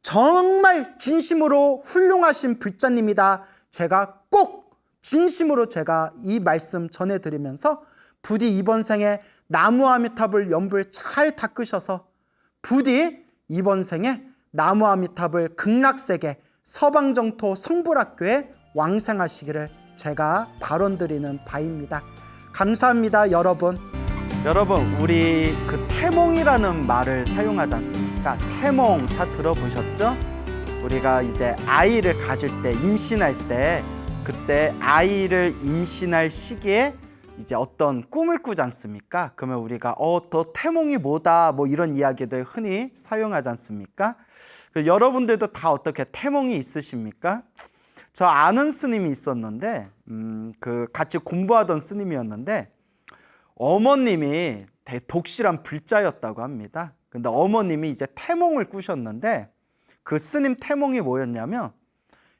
Speaker 1: 정말 진심으로 훌륭하신 불자님이다. 제가 꼭 진심으로 제가 이 말씀 전해드리면서 부디 이번 생에 나무 아미탑을 연불 잘 닦으셔서 부디 이번 생에 나무 아미탑을 극락세계 서방정토 성불학교에 왕생하시기를 제가 발언드리는 바입니다. 감사합니다, 여러분. 여러분, 우리 그 태몽이라는 말을 사용하지 않습니까? 태몽 다 들어보셨죠? 우리가 이제 아이를 가질 때, 임신할 때, 그때 아이를 임신할 시기에 이제 어떤 꿈을 꾸지 않습니까? 그러면 우리가 더 태몽이 뭐다 뭐 이런 이야기들 흔히 사용하지 않습니까? 여러분들도 다 어떻게 태몽이 있으십니까? 저 아는 스님이 있었는데 그 같이 공부하던 스님이었는데 어머님이 독실한 불자였다고 합니다. 근데 어머님이 이제 태몽을 꾸셨는데 그 스님 태몽이 뭐였냐면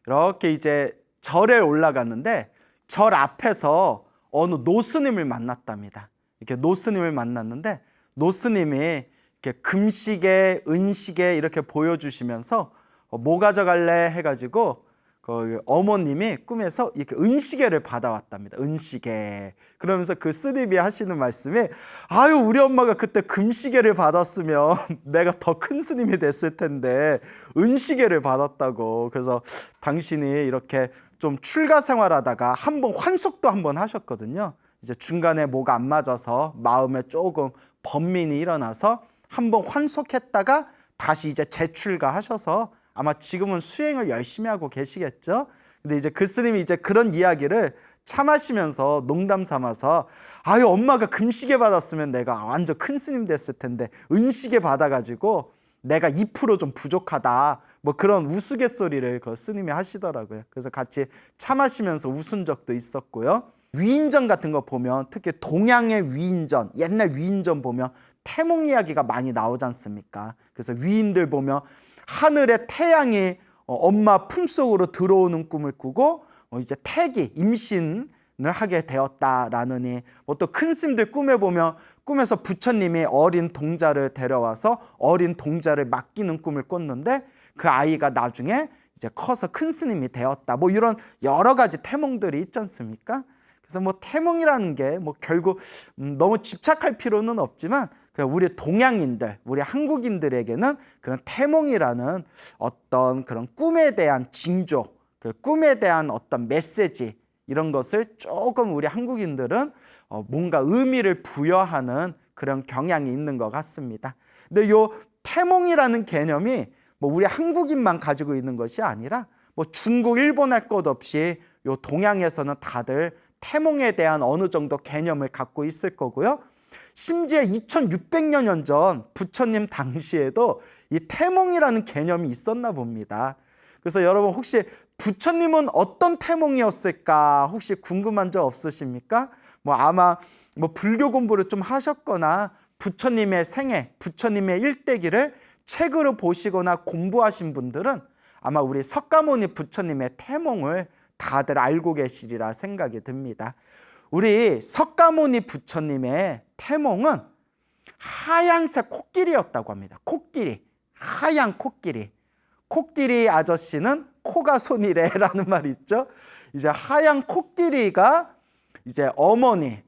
Speaker 1: 이렇게 이제 절에 올라갔는데 절 앞에서 어느 노스님을 만났답니다. 이렇게 노스님을 만났는데 노스님이 이렇게 금시계, 은시계 이렇게 보여주시면서 뭐 가져갈래 해가지고 그 어머님이 꿈에서 이렇게 은시계를 받아왔답니다. 은시계. 그러면서 그 스님이 하시는 말씀이 아유 우리 엄마가 그때 금시계를 받았으면 내가 더 큰 스님이 됐을 텐데 은시계를 받았다고. 그래서 당신이 이렇게 좀 출가 생활하다가 한번 환속도 한번 하셨거든요. 이제 중간에 뭐가 안 맞아서 마음에 조금 번민이 일어나서 한번 환속했다가 다시 이제 재출가하셔서 아마 지금은 수행을 열심히 하고 계시겠죠. 근데 이제 그 스님이 이제 그런 이야기를 참하시면서 농담 삼아서 아유 엄마가 금시계 받았으면 내가 완전 큰 스님 됐을 텐데 은시계 받아가지고 내가 2% 좀 부족하다 뭐 그런 우스갯소리를 그 스님이 하시더라고요. 그래서 같이 참하시면서 웃은 적도 있었고요. 위인전 같은 거 보면 특히 동양의 위인전, 옛날 위인전 보면 태몽 이야기가 많이 나오지 않습니까? 그래서 위인들 보면 하늘에 태양이 엄마 품속으로 들어오는 꿈을 꾸고 이제 태기, 임신을 하게 되었다라느니 뭐 또 큰 스님들 꿈에 보면 꿈에서 부처님이 어린 동자를 데려와서 어린 동자를 맡기는 꿈을 꿨는데 그 아이가 나중에 이제 커서 큰 스님이 되었다. 뭐 이런 여러 가지 태몽들이 있지 않습니까? 그래서 뭐 태몽이라는 게 뭐 결국 너무 집착할 필요는 없지만 우리 동양인들, 우리 한국인들에게는 그런 태몽이라는 어떤 그런 꿈에 대한 징조, 그 꿈에 대한 어떤 메시지 이런 것을 조금 우리 한국인들은 뭔가 의미를 부여하는 그런 경향이 있는 것 같습니다. 근데 요 태몽이라는 개념이 뭐 우리 한국인만 가지고 있는 것이 아니라 뭐 중국, 일본 할 것 없이 요 동양에서는 다들 태몽에 대한 어느 정도 개념을 갖고 있을 거고요. 심지어 2600년 전 부처님 당시에도 이 태몽이라는 개념이 있었나 봅니다. 그래서 여러분 혹시 부처님은 어떤 태몽이었을까 혹시 궁금한 적 없으십니까? 뭐 아마 뭐 불교 공부를 좀 하셨거나 부처님의 생애, 부처님의 일대기를 책으로 보시거나 공부하신 분들은 아마 우리 석가모니 부처님의 태몽을 다들 알고 계시리라 생각이 듭니다. 우리 석가모니 부처님의 태몽은 하얀색 코끼리였다고 합니다. 코끼리, 하얀 코끼리. 코끼리 아저씨는 코가 손이래라는 말이 있죠. 이제 하얀 코끼리가 이제 어머니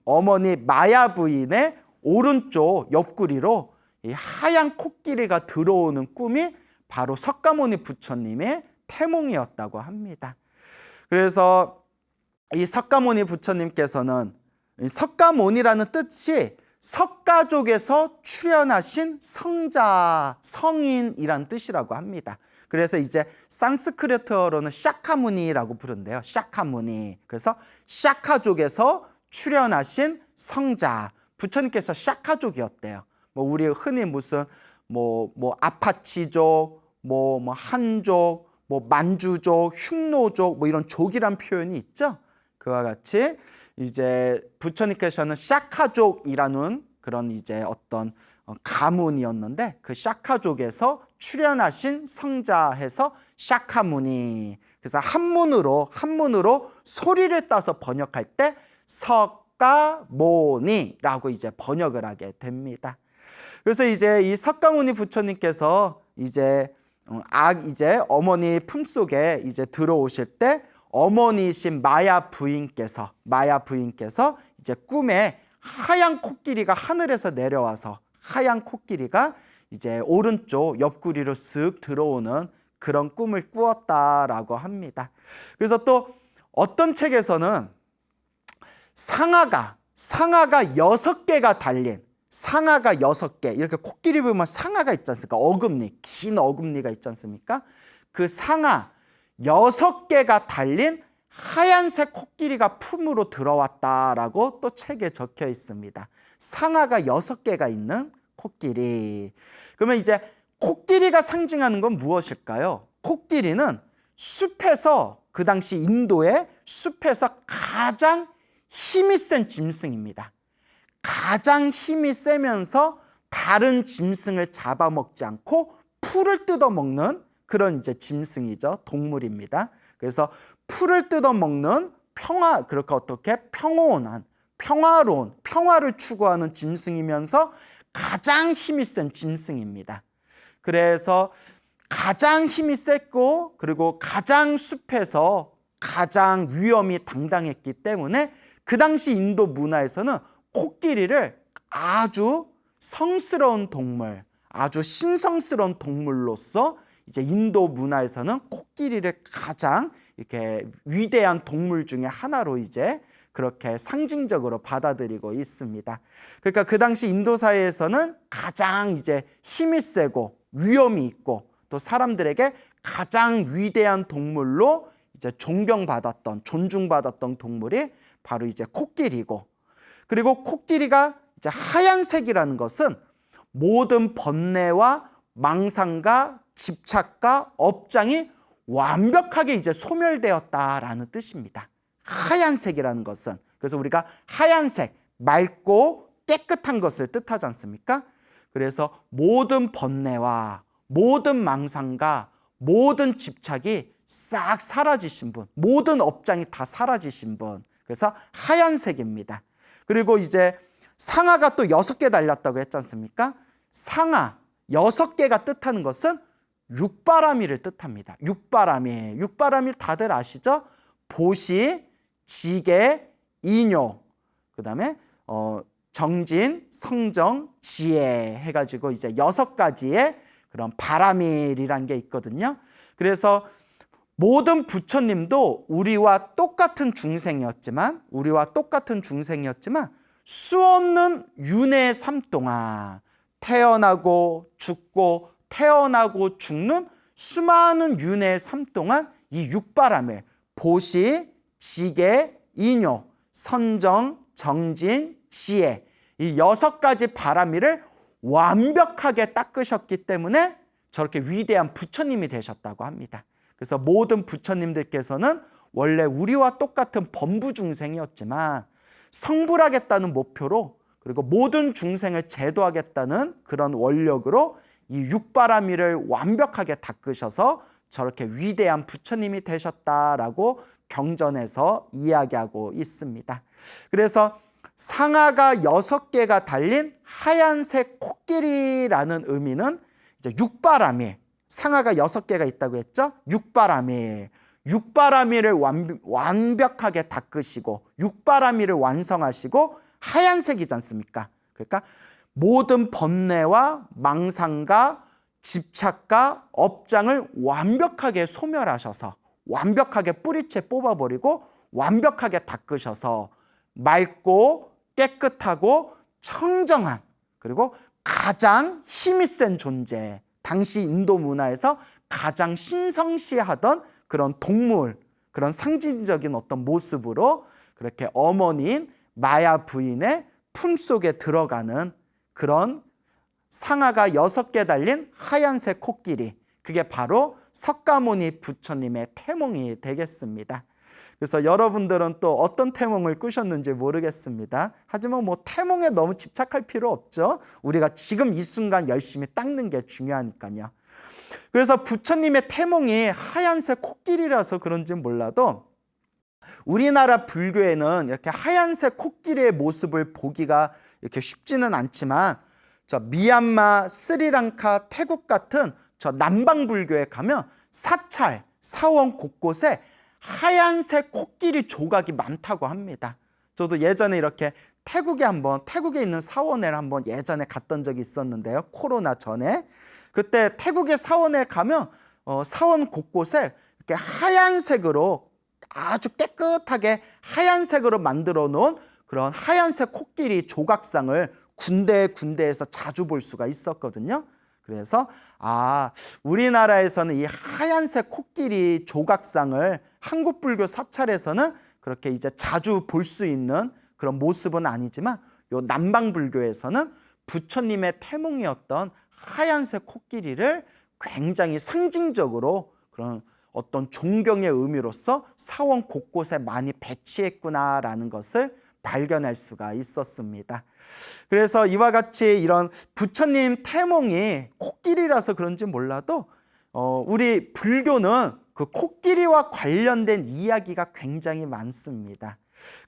Speaker 1: 마야 부인의 오른쪽 옆구리로 이 하얀 코끼리가 들어오는 꿈이 바로 석가모니 부처님의 태몽이었다고 합니다. 그래서 이 석가모니 부처님께서는 석가모니라는 뜻이 석가족에서 출현하신 성자, 성인이란 뜻이라고 합니다. 그래서 이제 산스크리트어로는 샤카무니라고 부른대요. 샤카무니. 그래서 샤카족에서 출현하신 성자. 부처님께서 샤카족이었대요. 뭐 우리 흔히 무슨 뭐 아파치족, 뭐 한족, 뭐 만주족, 흉노족 뭐 이런 족이란 표현이 있죠. 그와 같이 이제 부처님께서는 샤카족이라는 그런 이제 어떤 가문이었는데 그 샤카족에서 출현하신 성자해서 샤카무니. 그래서 한문으로 소리를 따서 번역할 때 석가모니라고 이제 번역을 하게 됩니다. 그래서 이제 이 석가모니 부처님께서 이제 어머니 품속에 이제 들어오실 때 어머니이신 마야 부인께서 이제 꿈에 하얀 코끼리가 하늘에서 내려와서 하얀 코끼리가 이제 오른쪽 옆구리로 쓱 들어오는 그런 꿈을 꾸었다라고 합니다. 그래서 또 어떤 책에서는 상아가 6개가 달린 상아가 6개, 이렇게 코끼리 보면 상아가 있지 않습니까? 어금니, 긴 어금니가 있지 않습니까? 그 상아 6개가 달린 하얀색 코끼리가 품으로 들어왔다라고 또 책에 적혀 있습니다. 상아가 6개가 있는 코끼리. 그러면 이제 코끼리가 상징하는 건 무엇일까요? 코끼리는 숲에서, 그 당시 인도의 숲에서 가장 힘이 센 짐승입니다. 가장 힘이 세면서 다른 짐승을 잡아먹지 않고 풀을 뜯어먹는 그런 이제 짐승이죠. 동물입니다. 그래서 풀을 뜯어먹는 그렇게 어떻게 평온한, 평화로운, 평화를 추구하는 짐승이면서 가장 힘이 센 짐승입니다. 그래서 가장 힘이 셌고 그리고 가장 숲에서 가장 위험이 당당했기 때문에 그 당시 인도 문화에서는 코끼리를 아주 성스러운 동물, 아주 신성스러운 동물로서 이제 인도 문화에서는 코끼리를 가장 이렇게 위대한 동물 중에 하나로 이제 그렇게 상징적으로 받아들이고 있습니다. 그러니까 그 당시 인도 사회에서는 가장 이제 힘이 세고 위험이 있고 또 사람들에게 가장 위대한 동물로 이제 존중받았던 동물이 바로 이제 코끼리고, 그리고 코끼리가 이제 하얀색이라는 것은 모든 번뇌와 망상과 집착과 업장이 완벽하게 이제 소멸되었다라는 뜻입니다. 하얀색이라는 것은, 그래서 우리가 하얀색, 맑고 깨끗한 것을 뜻하지 않습니까? 그래서 모든 번뇌와 모든 망상과 모든 집착이 싹 사라지신 분, 모든 업장이 다 사라지신 분, 그래서 하얀색입니다. 그리고 이제 상아가 또 6개 달렸다고 했지 않습니까? 상아 6개가 뜻하는 것은 육바라밀을 뜻합니다. 육바라밀. 육바라밀 다들 아시죠? 보시, 지계, 인요, 그 다음에 정진, 성정, 지혜 해가지고 이제 6가지의 그런 바라밀이라는 게 있거든요. 그래서 모든 부처님도 우리와 똑같은 중생이었지만 수없는 윤회의 삶 동안 태어나고 죽고 태어나고 죽는 수많은 윤회의 삶 동안 이 육바라밀, 보시, 지계, 인요, 선정, 정진, 지혜, 이 6가지 바라밀을 완벽하게 닦으셨기 때문에 저렇게 위대한 부처님이 되셨다고 합니다. 그래서 모든 부처님들께서는 원래 우리와 똑같은 범부 중생이었지만 성불하겠다는 목표로, 그리고 모든 중생을 제도하겠다는 그런 원력으로 이 육바라밀을 완벽하게 닦으셔서 저렇게 위대한 부처님이 되셨다라고 경전에서 이야기하고 있습니다. 그래서 상아가 6개가 달린 하얀색 코끼리라는 의미는 이제 육바라밀, 상아가 6개가 있다고 했죠? 육바라밀을 완벽하게 닦으시고 육바라밀을 완성하시고 하얀색이지 않습니까? 그러니까 모든 번뇌와 망상과 집착과 업장을 완벽하게 소멸하셔서 완벽하게 뿌리채 뽑아버리고 완벽하게 닦으셔서 맑고 깨끗하고 청정한, 그리고 가장 힘이 센 존재, 당시 인도 문화에서 가장 신성시하던 그런 동물, 그런 상징적인 어떤 모습으로 그렇게 어머니인 마야 부인의 품속에 들어가는 그런 상아가 6개 달린 하얀색 코끼리, 그게 바로 석가모니 부처님의 태몽이 되겠습니다. 그래서 여러분들은 또 어떤 태몽을 꾸셨는지 모르겠습니다. 하지만 뭐 태몽에 너무 집착할 필요 없죠. 우리가 지금 이 순간 열심히 닦는 게 중요하니까요. 그래서 부처님의 태몽이 하얀색 코끼리라서 그런지 몰라도 우리나라 불교에는 이렇게 하얀색 코끼리의 모습을 보기가 이렇게 쉽지는 않지만 저 미얀마, 스리랑카, 태국 같은 저 남방 불교에 가면 사찰, 사원 곳곳에 하얀색 코끼리 조각이 많다고 합니다. 저도 예전에 이렇게 태국에 있는 사원에 한번 예전에 갔던 적이 있었는데요. 코로나 전에. 그때 태국의 사원에 가면 사원 곳곳에 이렇게 하얀색으로 아주 깨끗하게 하얀색으로 만들어 놓은 그런 하얀색 코끼리 조각상을 군데에서 자주 볼 수가 있었거든요. 그래서 우리나라에서는 이 하얀색 코끼리 조각상을 한국 불교 사찰에서는 그렇게 이제 자주 볼 수 있는 그런 모습은 아니지만 요 남방 불교에서는 부처님의 태몽이었던 하얀색 코끼리를 굉장히 상징적으로 그런 어떤 존경의 의미로서 사원 곳곳에 많이 배치했구나라는 것을 발견할 수가 있었습니다. 그래서 이와 같이 이런 부처님 태몽이 코끼리라서 그런지 몰라도 우리 불교는 그 코끼리와 관련된 이야기가 굉장히 많습니다.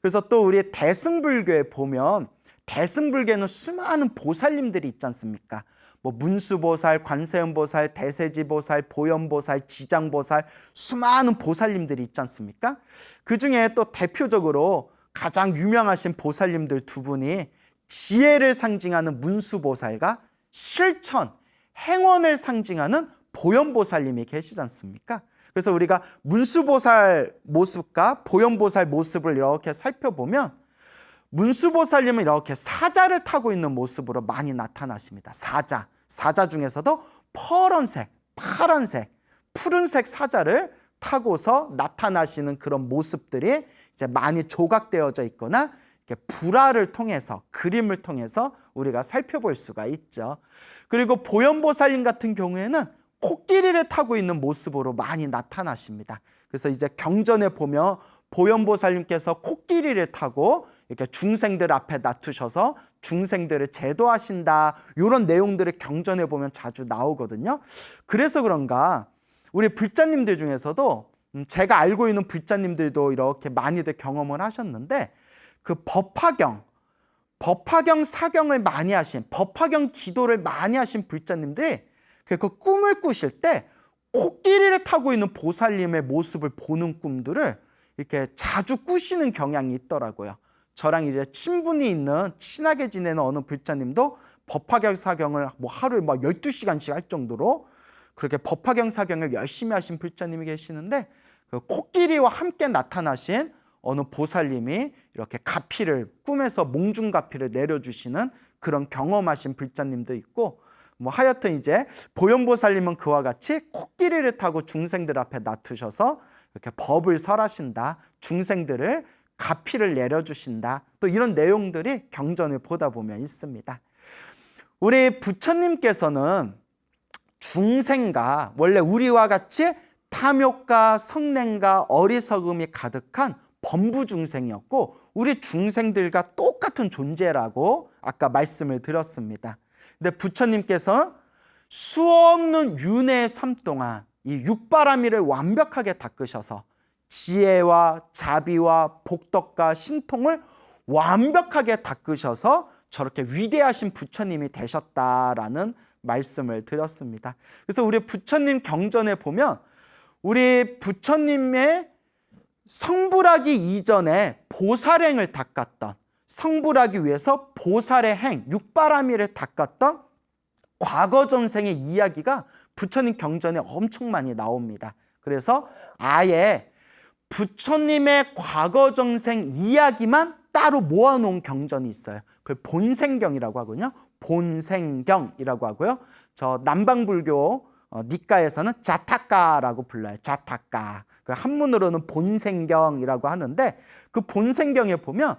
Speaker 1: 그래서 또 우리 대승불교에 보면 대승불교는 수많은 보살님들이 있지 않습니까? 뭐 문수보살, 관세음보살, 대세지보살, 보현보살, 지장보살, 수많은 보살님들이 있지 않습니까? 그 중에 또 대표적으로 가장 유명하신 보살님들 2분이 지혜를 상징하는 문수보살과 실천, 행원을 상징하는 보현보살님이 계시지 않습니까? 그래서 우리가 문수보살 모습과 보현보살 모습을 이렇게 살펴보면 문수보살님은 이렇게 사자를 타고 있는 모습으로 많이 나타나십니다. 사자 중에서도 파란색, 푸른색 사자를 타고서 나타나시는 그런 모습들이 이제 많이 조각되어져 있거나 이렇게 불화를 통해서, 그림을 통해서 우리가 살펴볼 수가 있죠. 그리고 보현보살님 같은 경우에는 코끼리를 타고 있는 모습으로 많이 나타나십니다. 그래서 이제 경전에 보면 보현보살님께서 코끼리를 타고 이렇게 중생들 앞에 놔두셔서 중생들을 제도하신다, 이런 내용들을 경전에 보면 자주 나오거든요. 그래서 그런가 우리 불자님들 중에서도 제가 알고 있는 불자님들도 이렇게 많이들 경험을 하셨는데 그 법화경 사경을 많이 하신, 법화경 기도를 많이 하신 불자님들이 그 꿈을 꾸실 때 코끼리를 타고 있는 보살님의 모습을 보는 꿈들을 이렇게 자주 꾸시는 경향이 있더라고요. 저랑 이제 친분이 있는 친하게 지내는 어느 불자님도 법화경 사경을 뭐 하루에 막 12시간씩 할 정도로 그렇게 법화경 사경을 열심히 하신 불자님이 계시는데, 그 코끼리와 함께 나타나신 어느 보살님이 이렇게 가피를 꿈에서 몽중 가피를 내려주시는 그런 경험하신 불자님도 있고, 뭐 하여튼 이제 보현보살님은 그와 같이 코끼리를 타고 중생들 앞에 놔두셔서 이렇게 법을 설하신다, 중생들을 가피를 내려주신다, 또 이런 내용들이 경전을 보다 보면 있습니다. 우리 부처님께서는 중생과 원래 우리와 같이 탐욕과 성냄과 어리석음이 가득한 범부 중생이었고, 우리 중생들과 똑같은 존재라고 아까 말씀을 드렸습니다. 근데 부처님께서는 수없는 윤회의 삶 동안 이 육바라밀을 완벽하게 닦으셔서 지혜와 자비와 복덕과 신통을 완벽하게 닦으셔서 저렇게 위대하신 부처님이 되셨다라는 말씀을 드렸습니다. 그래서 우리 부처님 경전에 보면 우리 부처님의 성불하기 이전에 보살행을 닦았던, 성불하기 위해서 보살의 행, 육바라밀을 닦았던 과거 전생의 이야기가 부처님 경전에 엄청 많이 나옵니다. 그래서 아예 부처님의 과거 전생 이야기만 따로 모아놓은 경전이 있어요. 그걸 본생경이라고 하거든요. 본생경이라고 하고요. 저 남방불교 니까에서는 자타카라고 불러요. 자타카. 그 한문으로는 본생경이라고 하는데, 그 본생경에 보면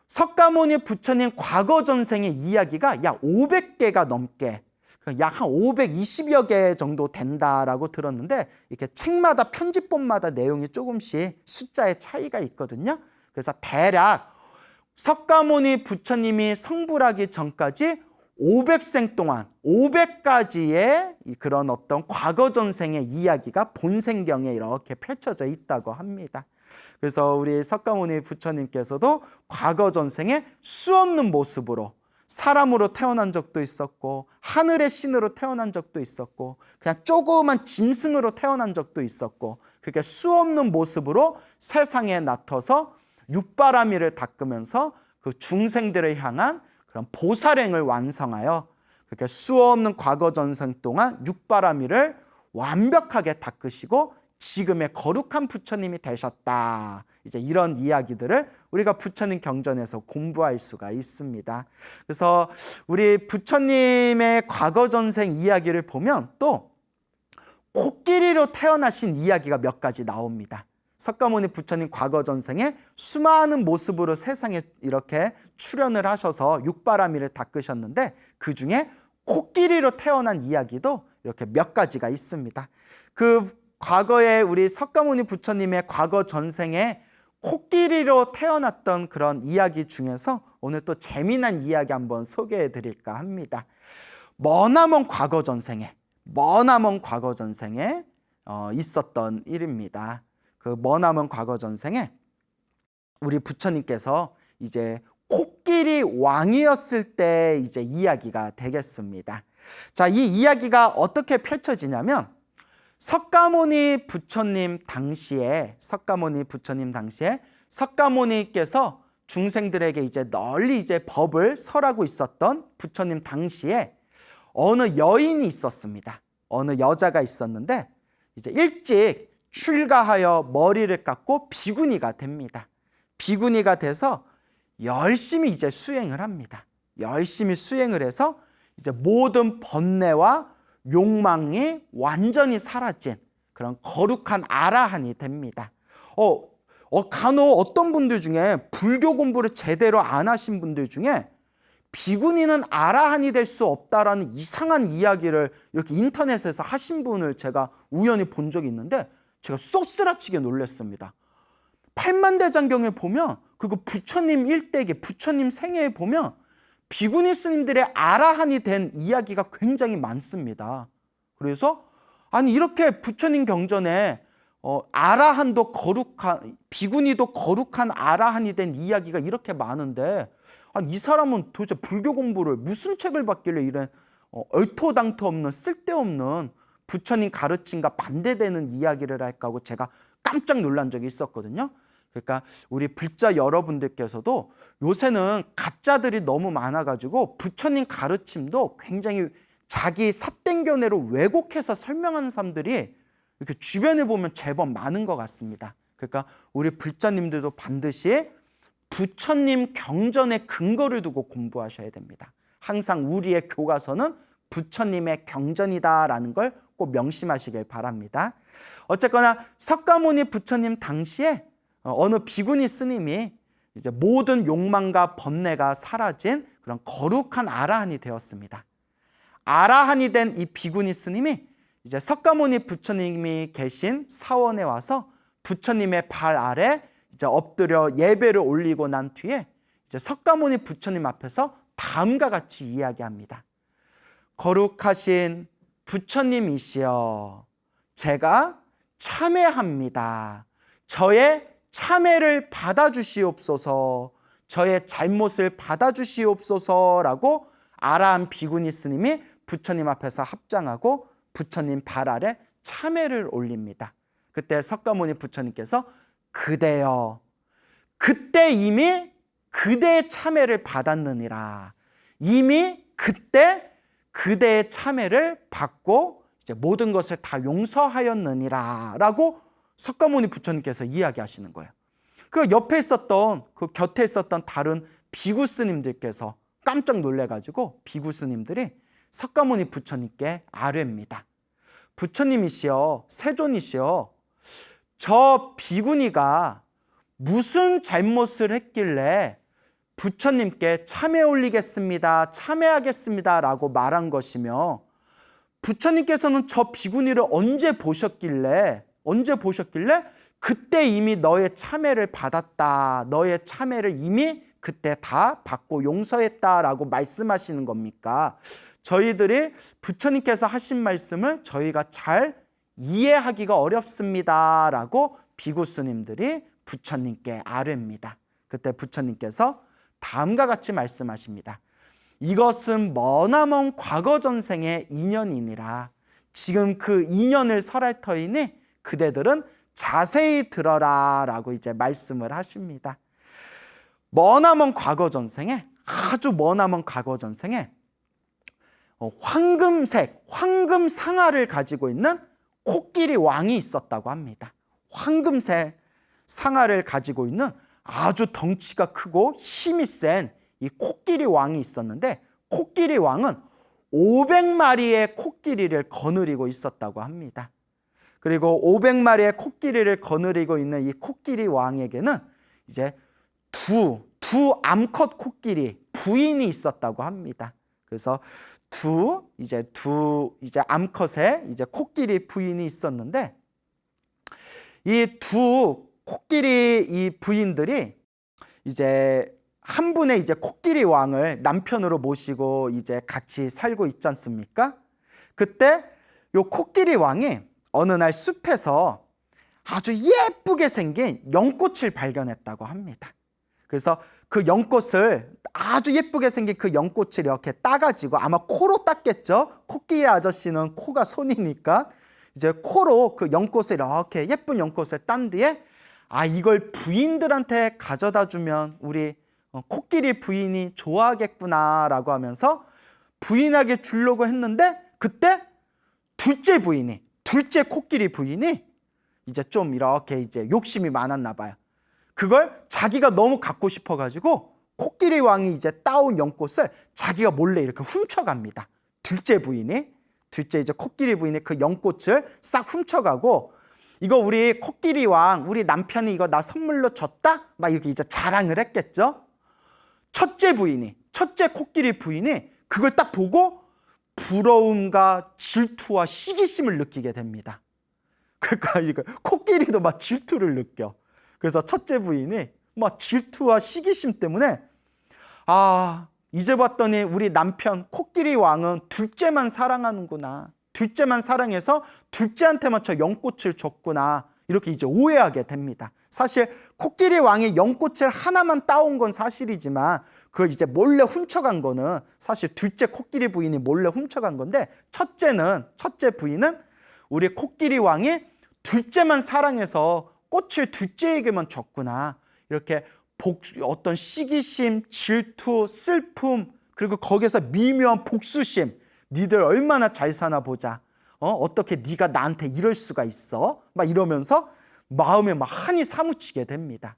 Speaker 1: 석가모니 부처님 과거 전생의 이야기가 약 500개가 넘게, 약 한 520여 개 정도 된다라고 들었는데, 이렇게 책마다 편집본마다 내용이 조금씩 숫자의 차이가 있거든요. 그래서 대략 석가모니 부처님이 성불하기 전까지 500생 동안 500가지의 그런 어떤 과거 전생의 이야기가 본생경에 이렇게 펼쳐져 있다고 합니다. 그래서 우리 석가모니 부처님께서도 과거 전생에 수없는 모습으로 사람으로 태어난 적도 있었고, 하늘의 신으로 태어난 적도 있었고, 그냥 조그만 짐승으로 태어난 적도 있었고, 그렇게 수없는 모습으로 세상에 나타서 육바라밀을 닦으면서 그 중생들을 향한 그런 보살행을 완성하여 그렇게 수없는 과거 전생 동안 육바라밀을 완벽하게 닦으시고 지금의 거룩한 부처님이 되셨다. 이제 이런 이야기들을 우리가 부처님 경전에서 공부할 수가 있습니다. 그래서 우리 부처님의 과거 전생 이야기를 보면 또 코끼리로 태어나신 이야기가 몇 가지 나옵니다. 석가모니 부처님 과거 전생에 수많은 모습으로 세상에 이렇게 출현을 하셔서 육바라밀을 닦으셨는데, 그 중에 코끼리로 태어난 이야기도 이렇게 몇 가지가 있습니다. 그 과거에 우리 석가모니 부처님의 과거 전생에 코끼리로 태어났던 그런 이야기 중에서 오늘 또 재미난 이야기 한번 소개해 드릴까 합니다. 머나먼 과거 전생에 있었던 일입니다. 그 머나먼 과거 전생에 우리 부처님께서 이제 코끼리 왕이었을 때 이제 이야기가 되겠습니다. 자, 이 이야기가 어떻게 펼쳐지냐면, 석가모니 부처님 당시에 석가모니께서 중생들에게 이제 널리 이제 법을 설하고 있었던 부처님 당시에 어느 여인이 있었습니다. 어느 여자가 있었는데 이제 일찍 출가하여 머리를 깎고 비구니가 됩니다. 비구니가 돼서 열심히 이제 수행을 합니다. 열심히 수행을 해서 이제 모든 번뇌와 욕망이 완전히 사라진 그런 거룩한 아라한이 됩니다. 간혹 어떤 분들 중에 불교 공부를 제대로 안 하신 분들 중에 비구니는 아라한이 될 수 없다라는 이상한 이야기를 이렇게 인터넷에서 하신 분을 제가 우연히 본 적이 있는데, 제가 쏙스라치게 놀랐습니다. 팔만대장경에 보면 그거 부처님 일대기, 부처님 생애에 보면 비구니 스님들의 아라한이 된 이야기가 굉장히 많습니다. 그래서 아니 이렇게 부처님 경전에 아라한도 거룩한, 비구니도 거룩한 아라한이 된 이야기가 이렇게 많은데, 아니 이 사람은 도대체 불교 공부를 무슨 책을 봤길래 이런 얼토당토 없는 쓸데없는 부처님 가르침과 반대되는 이야기를 할까 하고 제가 깜짝 놀란 적이 있었거든요. 그러니까 우리 불자 여러분들께서도 요새는 가짜들이 너무 많아가지고 부처님 가르침도 굉장히 자기 삿된 견해로 왜곡해서 설명하는 사람들이 이렇게 주변에 보면 제법 많은 것 같습니다. 그러니까 우리 불자님들도 반드시 부처님 경전의 근거를 두고 공부하셔야 됩니다. 항상 우리의 교과서는 부처님의 경전이다라는 걸 꼭 명심하시길 바랍니다. 어쨌거나 석가모니 부처님 당시에 어느 비구니 스님이 이제 모든 욕망과 번뇌가 사라진 그런 거룩한 아라한이 되었습니다. 아라한이 된 이 비구니 스님이 이제 석가모니 부처님이 계신 사원에 와서 부처님의 발 아래 이제 엎드려 예배를 올리고 난 뒤에 이제 석가모니 부처님 앞에서 다음과 같이 이야기합니다. 거룩하신 부처님이시여, 제가 참회합니다. 저의 참회를 받아주시옵소서, 저의 잘못을 받아주시옵소서라고 아라한 비구니 스님이 부처님 앞에서 합장하고 부처님 발 아래 참회를 올립니다. 그때 석가모니 부처님께서 그대여, 그때 이미 그대의 참회를 받았느니라. 이미 그때 그대의 참회를 받고 이제 모든 것을 다 용서하였느니라 라고 석가모니 부처님께서 이야기하시는 거예요. 그 옆에 있었던, 그 곁에 있었던 다른 비구 스님들께서 깜짝 놀래가지고 비구 스님들이 석가모니 부처님께 아뢰입니다. 부처님이시여, 세존이시여, 저 비구니가 무슨 잘못을 했길래 부처님께 참회 올리겠습니다, 참회하겠습니다 라고 말한 것이며, 부처님께서는 저 비구니를 언제 보셨길래 그때 이미 너의 참회를 받았다, 너의 참회를 이미 그때 다 받고 용서했다라고 말씀하시는 겁니까? 저희들이 부처님께서 하신 말씀을 저희가 잘 이해하기가 어렵습니다 라고 비구 스님들이 부처님께 아뢰입니다. 그때 부처님께서 다음과 같이 말씀하십니다. 이것은 머나먼 과거 전생의 인연이니라. 지금 그 인연을 설할 터이니 그대들은 자세히 들어라 라고 이제 말씀을 하십니다. 머나먼 과거 전생에, 아주 머나먼 과거 전생에 황금색, 황금 상아를 가지고 있는 코끼리 왕이 있었다고 합니다. 황금색 상아를 가지고 있는 아주 덩치가 크고 힘이 센 이 코끼리 왕이 있었는데, 코끼리 왕은 500마리의 코끼리를 거느리고 있었다고 합니다. 그리고 500마리의 코끼리를 거느리고 있는 이 코끼리 왕에게는 이제 두 암컷 코끼리 부인이 있었다고 합니다. 그래서 두 암컷의 이제 코끼리 부인이 있었는데, 이 두 코끼리 이 부인들이 이제 한 분의 이제 코끼리 왕을 남편으로 모시고 이제 같이 살고 있지 않습니까? 그때 요 코끼리 왕이 어느 날 숲에서 아주 예쁘게 생긴 연꽃을 발견했다고 합니다. 그래서 그 연꽃을, 아주 예쁘게 생긴 그 연꽃을 이렇게 따가지고, 아마 코로 땄겠죠? 코끼리 아저씨는 코가 손이니까 이제 코로 그 연꽃을, 이렇게 예쁜 연꽃을 딴 뒤에, 아, 이걸 부인들한테 가져다 주면 우리 코끼리 부인이 좋아하겠구나 라고 하면서 부인에게 주려고 했는데, 그때 둘째 코끼리 부인이 이제 좀 이렇게 이제 욕심이 많았나 봐요. 그걸 자기가 너무 갖고 싶어가지고 코끼리 왕이 이제 따온 연꽃을 자기가 몰래 이렇게 훔쳐갑니다. 둘째 이제 코끼리 부인이 그 연꽃을 싹 훔쳐가고, 이거 우리 코끼리 왕, 우리 남편이 이거 나 선물로 줬다? 막 이렇게 이제 자랑을 했겠죠? 첫째 코끼리 부인이 그걸 딱 보고 부러움과 질투와 시기심을 느끼게 됩니다. 그러니까 이거 코끼리도 막 질투를 느껴. 그래서 첫째 부인이 막 질투와 시기심 때문에, 아, 이제 봤더니 우리 남편 코끼리 왕은 둘째만 사랑하는구나, 둘째만 사랑해서 둘째한테만 저 연꽃을 줬구나, 이렇게 이제 오해하게 됩니다. 사실 코끼리 왕이 연꽃을 하나만 따온 건 사실이지만 그걸 이제 몰래 훔쳐간 거는 사실 둘째 코끼리 부인이 몰래 훔쳐간 건데, 첫째 부인은 우리 코끼리 왕이 둘째만 사랑해서 꽃을 둘째에게만 줬구나, 이렇게 어떤 시기심, 질투, 슬픔, 그리고 거기서 미묘한 복수심, 니들 얼마나 잘 사나 보자, 어떻게 네가 나한테 이럴 수가 있어, 막 이러면서 마음에 막 한이 사무치게 됩니다.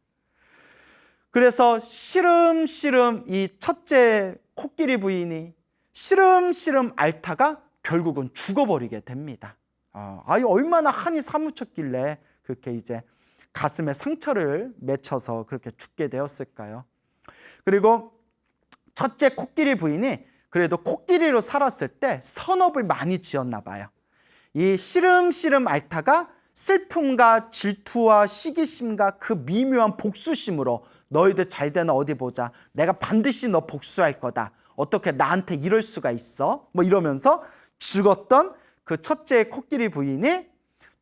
Speaker 1: 그래서 시름시름 이 첫째 코끼리 부인이 시름시름 앓다가 결국은 죽어버리게 됩니다. 얼마나 한이 사무쳤길래 그렇게 이제 가슴에 상처를 맺혀서 그렇게 죽게 되었을까요? 그리고 첫째 코끼리 부인이 그래도 코끼리로 살았을 때 선업을 많이 지었나 봐요. 이 시름시름 앓다가 슬픔과 질투와 시기심과 그 미묘한 복수심으로 너희들 잘 되나 어디 보자, 내가 반드시 너 복수할 거다, 어떻게 나한테 이럴 수가 있어, 뭐 이러면서 죽었던 그 첫째 코끼리 부인이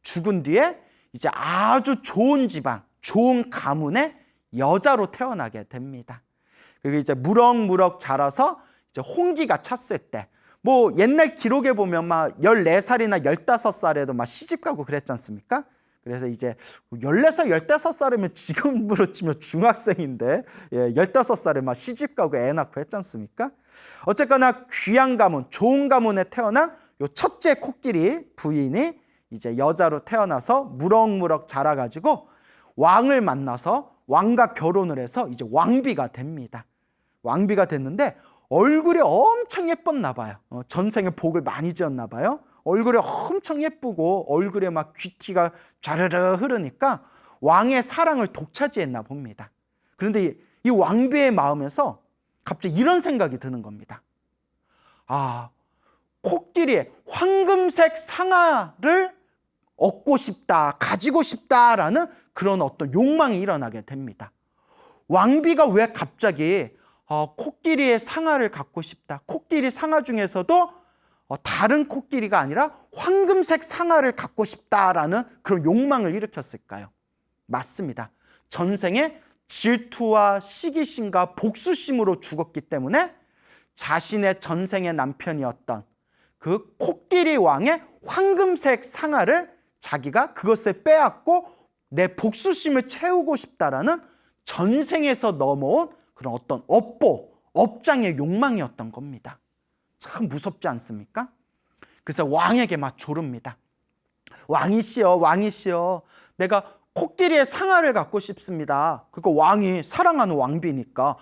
Speaker 1: 죽은 뒤에 이제 아주 좋은 집안, 좋은 가문의 여자로 태어나게 됩니다. 그리고 이제 무럭무럭 자라서 이제 홍기가 찼을 때, 뭐 옛날 기록에 보면 막 14살이나 15살에도 막 시집 가고 그랬지 않습니까? 그래서 이제 14살, 15살이면 지금으로 치면 중학생인데 15살에 막 시집 가고 애 낳고 했지 않습니까? 어쨌거나 귀한 가문, 좋은 가문에 태어난 요 첫째 코끼리 부인이 이제 여자로 태어나서 무럭무럭 자라가지고 왕을 만나서 왕과 결혼을 해서 이제 왕비가 됩니다. 왕비가 됐는데 얼굴이 엄청 예뻤나 봐요. 전생에 복을 많이 지었나 봐요. 얼굴이 엄청 예쁘고 얼굴에 막 귀티가 좌르르 흐르니까 왕의 사랑을 독차지했나 봅니다. 그런데 이 왕비의 마음에서 갑자기 이런 생각이 드는 겁니다. 코끼리의 황금색 상아를 얻고 싶다, 가지고 싶다라는 그런 어떤 욕망이 일어나게 됩니다. 왕비가 왜 갑자기 코끼리의 상아를 갖고 싶다, 코끼리 상아 중에서도 다른 코끼리가 아니라 황금색 상아를 갖고 싶다라는 그런 욕망을 일으켰을까요? 맞습니다. 전생에 질투와 시기심과 복수심으로 죽었기 때문에 자신의 전생의 남편이었던 그 코끼리 왕의 황금색 상아를 자기가 그것을 빼앗고 내 복수심을 채우고 싶다라는 전생에서 넘어온 그런 어떤 업장의 욕망이었던 겁니다. 참 무섭지 않습니까? 그래서 왕에게 막 조릅니다. 왕이시여, 내가 코끼리의 상아를 갖고 싶습니다. 그러니까 왕이 사랑하는 왕비니까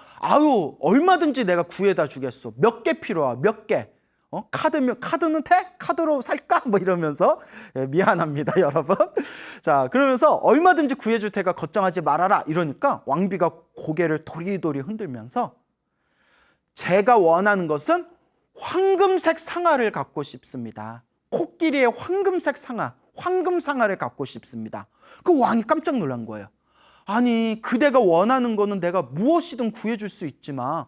Speaker 1: 얼마든지 내가 구해다 주겠소. 몇 개 필요하? 몇 개? 카드는 돼? 카드로 살까? 뭐 이러면서 미안합니다, 여러분. 자, 그러면서 얼마든지 구해줄 테니까 걱정하지 말아라 이러니까 왕비가 고개를 도리도리 흔들면서 제가 원하는 것은 황금색 상아를 갖고 싶습니다. 코끼리의 황금색 상아, 황금상아를 갖고 싶습니다. 그 왕이 깜짝 놀란 거예요. 아니, 그대가 원하는 거는 내가 무엇이든 구해줄 수 있지만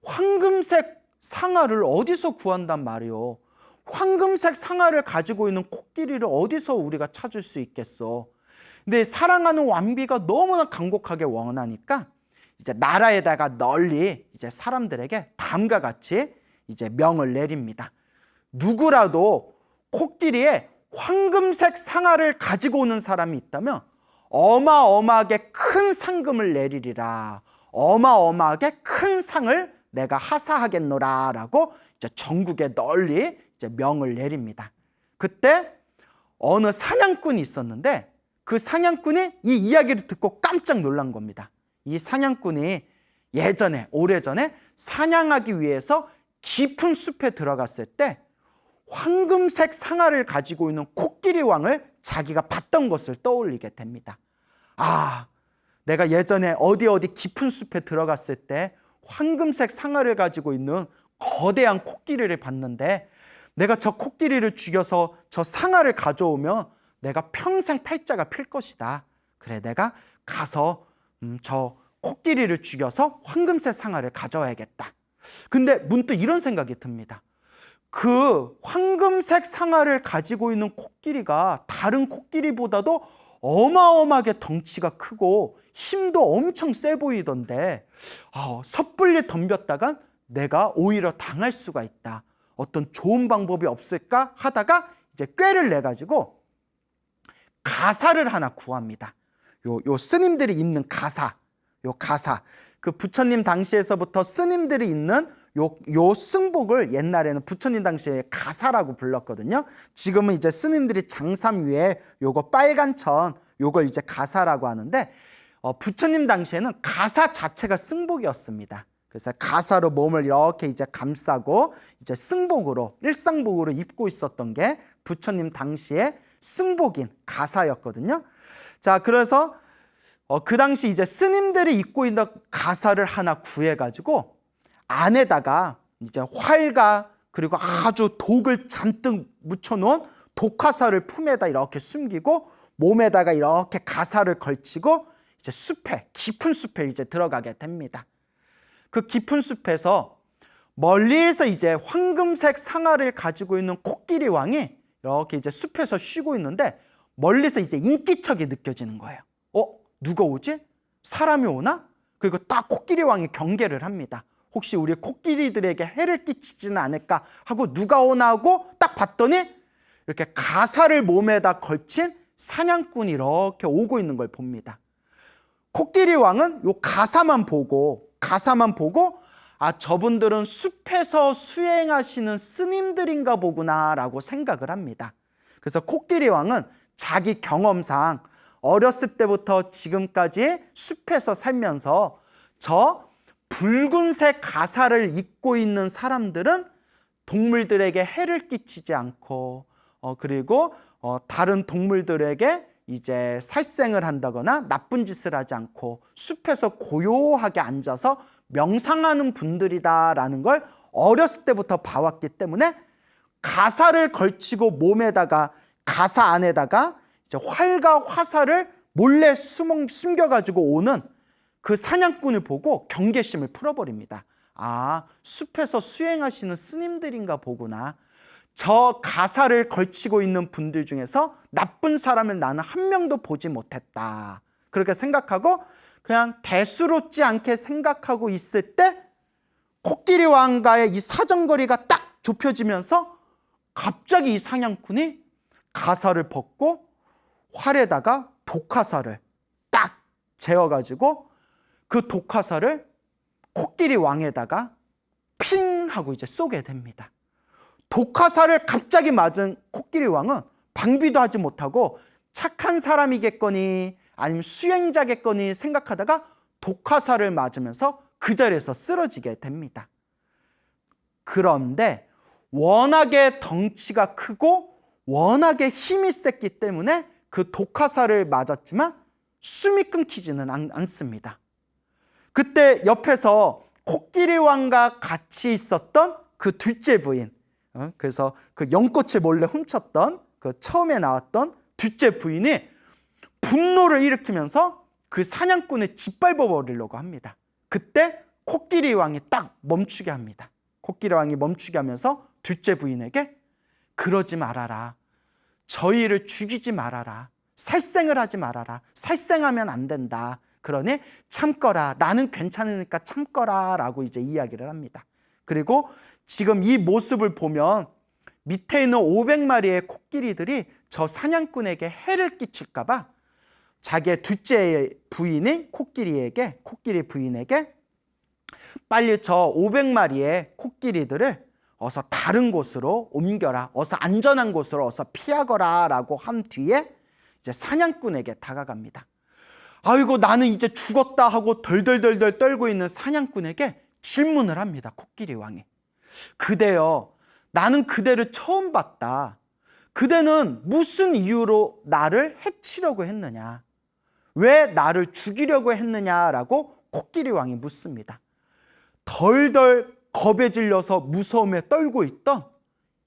Speaker 1: 황금색 상아를 어디서 구한단 말이오? 황금색 상아를 가지고 있는 코끼리를 어디서 우리가 찾을 수 있겠어? 근데 사랑하는 왕비가 너무나 간곡하게 원하니까 이제 나라에다가 널리 이제 사람들에게 다음과 같이 이제 명을 내립니다. 누구라도 코끼리의 황금색 상아를 가지고 오는 사람이 있다면 어마어마하게 큰 상금을 내리리라. 어마어마하게 큰 상을 내가 하사하겠노라라고 이제 전국에 널리 이제 명을 내립니다. 그때 어느 사냥꾼이 있었는데 그 사냥꾼이 이 이야기를 듣고 깜짝 놀란 겁니다. 이 사냥꾼이 오래전에 사냥하기 위해서 깊은 숲에 들어갔을 때 황금색 상아를 가지고 있는 코끼리 왕을 자기가 봤던 것을 떠올리게 됩니다. 내가 예전에 어디 깊은 숲에 들어갔을 때 황금색 상아를 가지고 있는 거대한 코끼리를 봤는데 내가 저 코끼리를 죽여서 저 상아를 가져오면 내가 평생 팔자가 필 것이다. 그래, 내가 가서 저 코끼리를 죽여서 황금색 상아를 가져와야겠다. 근데 문득 이런 생각이 듭니다. 그 황금색 상아를 가지고 있는 코끼리가 다른 코끼리보다도 어마어마하게 덩치가 크고 힘도 엄청 세 보이던데 섣불리 덤볐다간 내가 오히려 당할 수가 있다. 어떤 좋은 방법이 없을까 하다가 이제 꾀를 내 가지고 가사를 하나 구합니다. 요 스님들이 입는 가사, 그 부처님 당시에서부터 스님들이 입는 요 승복을 옛날에는 부처님 당시에 가사라고 불렀거든요. 지금은 이제 스님들이 장삼 위에 요거 빨간 천, 요걸 이제 가사라고 하는데 부처님 당시에는 가사 자체가 승복이었습니다. 그래서 가사로 몸을 이렇게 이제 감싸고 이제 승복으로, 일상복으로 입고 있었던 게 부처님 당시에 승복인 가사였거든요. 자, 그래서 그 당시 이제 스님들이 입고 있는 가사를 하나 구해가지고 안에다가 이제 활과 그리고 아주 독을 잔뜩 묻혀놓은 독가사를 품에다 이렇게 숨기고 몸에다가 이렇게 가사를 걸치고 이제 숲에, 깊은 숲에 이제 들어가게 됩니다. 그 깊은 숲에서 멀리에서 이제 황금색 상아를 가지고 있는 코끼리 왕이 이렇게 이제 숲에서 쉬고 있는데 멀리서 이제 인기척이 느껴지는 거예요. 누가 오지? 사람이 오나? 그리고 딱 코끼리 왕이 경계를 합니다. 혹시 우리 코끼리들에게 해를 끼치지는 않을까 하고 누가 오나 하고 딱 봤더니 이렇게 가사를 몸에다 걸친 사냥꾼이 이렇게 오고 있는 걸 봅니다. 코끼리 왕은 요 가사만 보고 저분들은 숲에서 수행하시는 스님들인가 보구나라고 생각을 합니다. 그래서 코끼리 왕은 자기 경험상 어렸을 때부터 지금까지 숲에서 살면서 저 붉은색 가사를 입고 있는 사람들은 동물들에게 해를 끼치지 않고 그리고 다른 동물들에게 이제 살생을 한다거나 나쁜 짓을 하지 않고 숲에서 고요하게 앉아서 명상하는 분들이다라는 걸 어렸을 때부터 봐왔기 때문에 가사를 걸치고 몸에다가 가사 안에다가 이제 활과 화살을 몰래 숨겨가지고 오는 그 사냥꾼을 보고 경계심을 풀어버립니다. 숲에서 수행하시는 스님들인가 보구나. 저 가사를 걸치고 있는 분들 중에서 나쁜 사람을 나는 한 명도 보지 못했다. 그렇게 생각하고 그냥 대수롭지 않게 생각하고 있을 때 코끼리 왕과의 이 사정거리가 딱 좁혀지면서 갑자기 이 사냥꾼이 가사를 벗고 활에다가 독화살을 딱 재어가지고 그 독화살을 코끼리 왕에다가 핑 하고 이제 쏘게 됩니다. 독화살을 갑자기 맞은 코끼리 왕은 방비도 하지 못하고 착한 사람이겠거니 아니면 수행자겠거니 생각하다가 독화살을 맞으면서 그 자리에서 쓰러지게 됩니다. 그런데 워낙에 덩치가 크고 워낙에 힘이 셌기 때문에 그 독화살을 맞았지만 숨이 끊기지는 않습니다. 그때 옆에서 코끼리 왕과 같이 있었던 그 둘째 부인, 그래서 그 연꽃을 몰래 훔쳤던 그 처음에 나왔던 둘째 부인이 분노를 일으키면서 그 사냥꾼을 짓밟아 버리려고 합니다. 그때 코끼리 왕이 딱 멈추게 합니다. 코끼리 왕이 멈추게 하면서 둘째 부인에게 그러지 말아라. 저희를 죽이지 말아라. 살생을 하지 말아라. 살생하면 안 된다. 그러니 참거라. 나는 괜찮으니까 참거라 라고 이제 이야기를 합니다. 그리고 지금 이 모습을 보면 밑에 있는 500마리의 코끼리들이 저 사냥꾼에게 해를 끼칠까 봐 자기의 둘째 부인인 코끼리 부인에게 빨리 저 500마리의 코끼리들을 어서 다른 곳으로 옮겨라. 어서 안전한 곳으로 어서 피하거라 라고 한 뒤에 이제 사냥꾼에게 다가갑니다. 아이고 나는 이제 죽었다 하고 덜덜덜덜 떨고 있는 사냥꾼에게 질문을 합니다. 코끼리 왕이. 그대여, 나는 그대를 처음 봤다. 그대는 무슨 이유로 나를 해치려고 했느냐? 왜 나를 죽이려고 했느냐라고 코끼리 왕이 묻습니다. 덜덜 겁에 질려서 무서움에 떨고 있던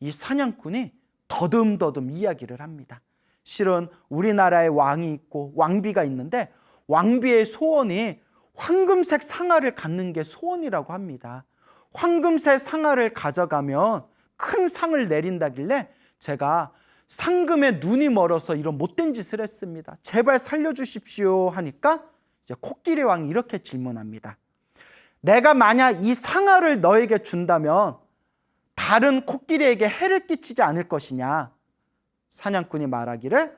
Speaker 1: 이 사냥꾼이 더듬더듬 이야기를 합니다. 실은 우리나라에 왕이 있고 왕비가 있는데 왕비의 소원이 황금색 상아를 갖는 게 소원이라고 합니다. 황금색 상아를 가져가면 큰 상을 내린다길래 제가 상금에 눈이 멀어서 이런 못된 짓을 했습니다. 제발 살려주십시오 하니까 이제 코끼리 왕이 이렇게 질문합니다. 내가 만약 이 상아를 너에게 준다면 다른 코끼리에게 해를 끼치지 않을 것이냐? 사냥꾼이 말하기를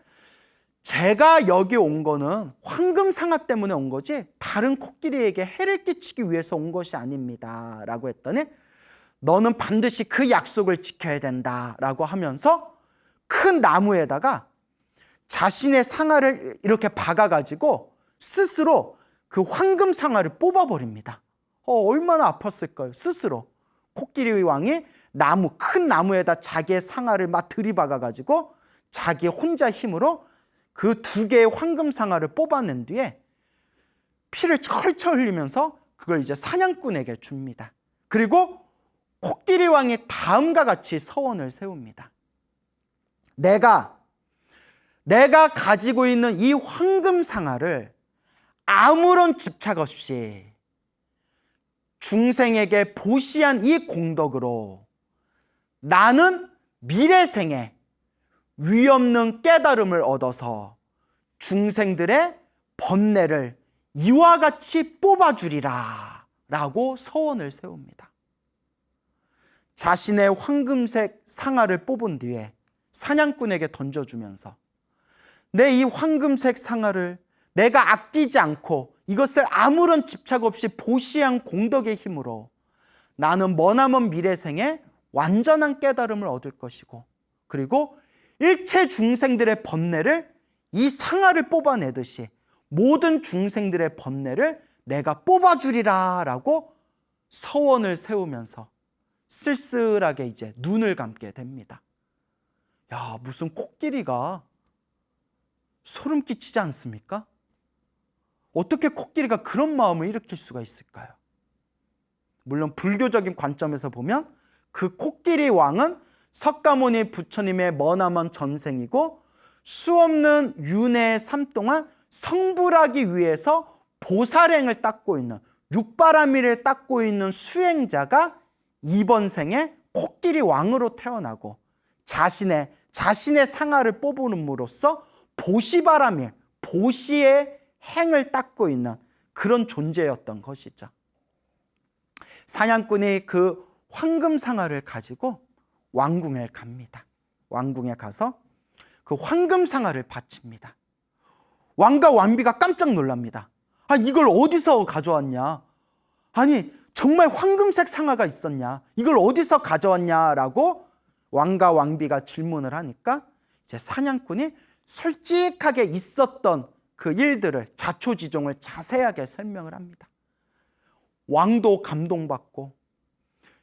Speaker 1: 제가 여기 온 거는 황금 상아 때문에 온 거지 다른 코끼리에게 해를 끼치기 위해서 온 것이 아닙니다 라고 했더니 너는 반드시 그 약속을 지켜야 된다 라고 하면서 큰 나무에다가 자신의 상아를 이렇게 박아가지고 스스로 그 황금 상아를 뽑아버립니다. 얼마나 아팠을까요? 스스로 코끼리 왕이 큰 나무에다 자기의 상아를 막 들이박아가지고 자기 혼자 힘으로 그 2개의 황금 상아를 뽑아낸 뒤에 피를 철철 흘리면서 그걸 이제 사냥꾼에게 줍니다. 그리고 코끼리 왕이 다음과 같이 서원을 세웁니다. 내가 가지고 있는 이 황금 상아를 아무런 집착 없이 중생에게 보시한 이 공덕으로 나는 미래생에 위없는 깨달음을 얻어서 중생들의 번뇌를 이와 같이 뽑아주리라 라고 서원을 세웁니다. 자신의 황금색 상아를 뽑은 뒤에 사냥꾼에게 던져주면서 내 이 황금색 상아를 내가 아끼지 않고 이것을 아무런 집착 없이 보시한 공덕의 힘으로 나는 머나먼 미래생에 완전한 깨달음을 얻을 것이고 그리고 일체 중생들의 번뇌를 이 상아를 뽑아내듯이 모든 중생들의 번뇌를 내가 뽑아주리라 라고 서원을 세우면서 쓸쓸하게 이제 눈을 감게 됩니다. 야, 무슨 코끼리가 소름 끼치지 않습니까? 어떻게 코끼리가 그런 마음을 일으킬 수가 있을까요? 물론 불교적인 관점에서 보면 그 코끼리 왕은 석가모니 부처님의 머나먼 전생이고 수없는 윤회의 삶 동안 성불하기 위해서 보살행을 닦고 있는 육바라밀을 닦고 있는 수행자가 이번 생에 코끼리 왕으로 태어나고 자신의 상아를 뽑음으로써 보시바라밀, 보시의 행을 닦고 있는 그런 존재였던 것이죠. 사냥꾼이 그 황금 상아를 가지고 왕궁에 갑니다. 왕궁에 가서 그 황금 상아를 바칩니다. 왕과 왕비가 깜짝 놀랍니다. 이걸 어디서 가져왔냐? 아니, 정말 황금색 상아가 있었냐? 이걸 어디서 가져왔냐라고 왕과 왕비가 질문을 하니까 이제 사냥꾼이 솔직하게 있었던 그 일들을 자초지종을 자세하게 설명을 합니다. 왕도 감동받고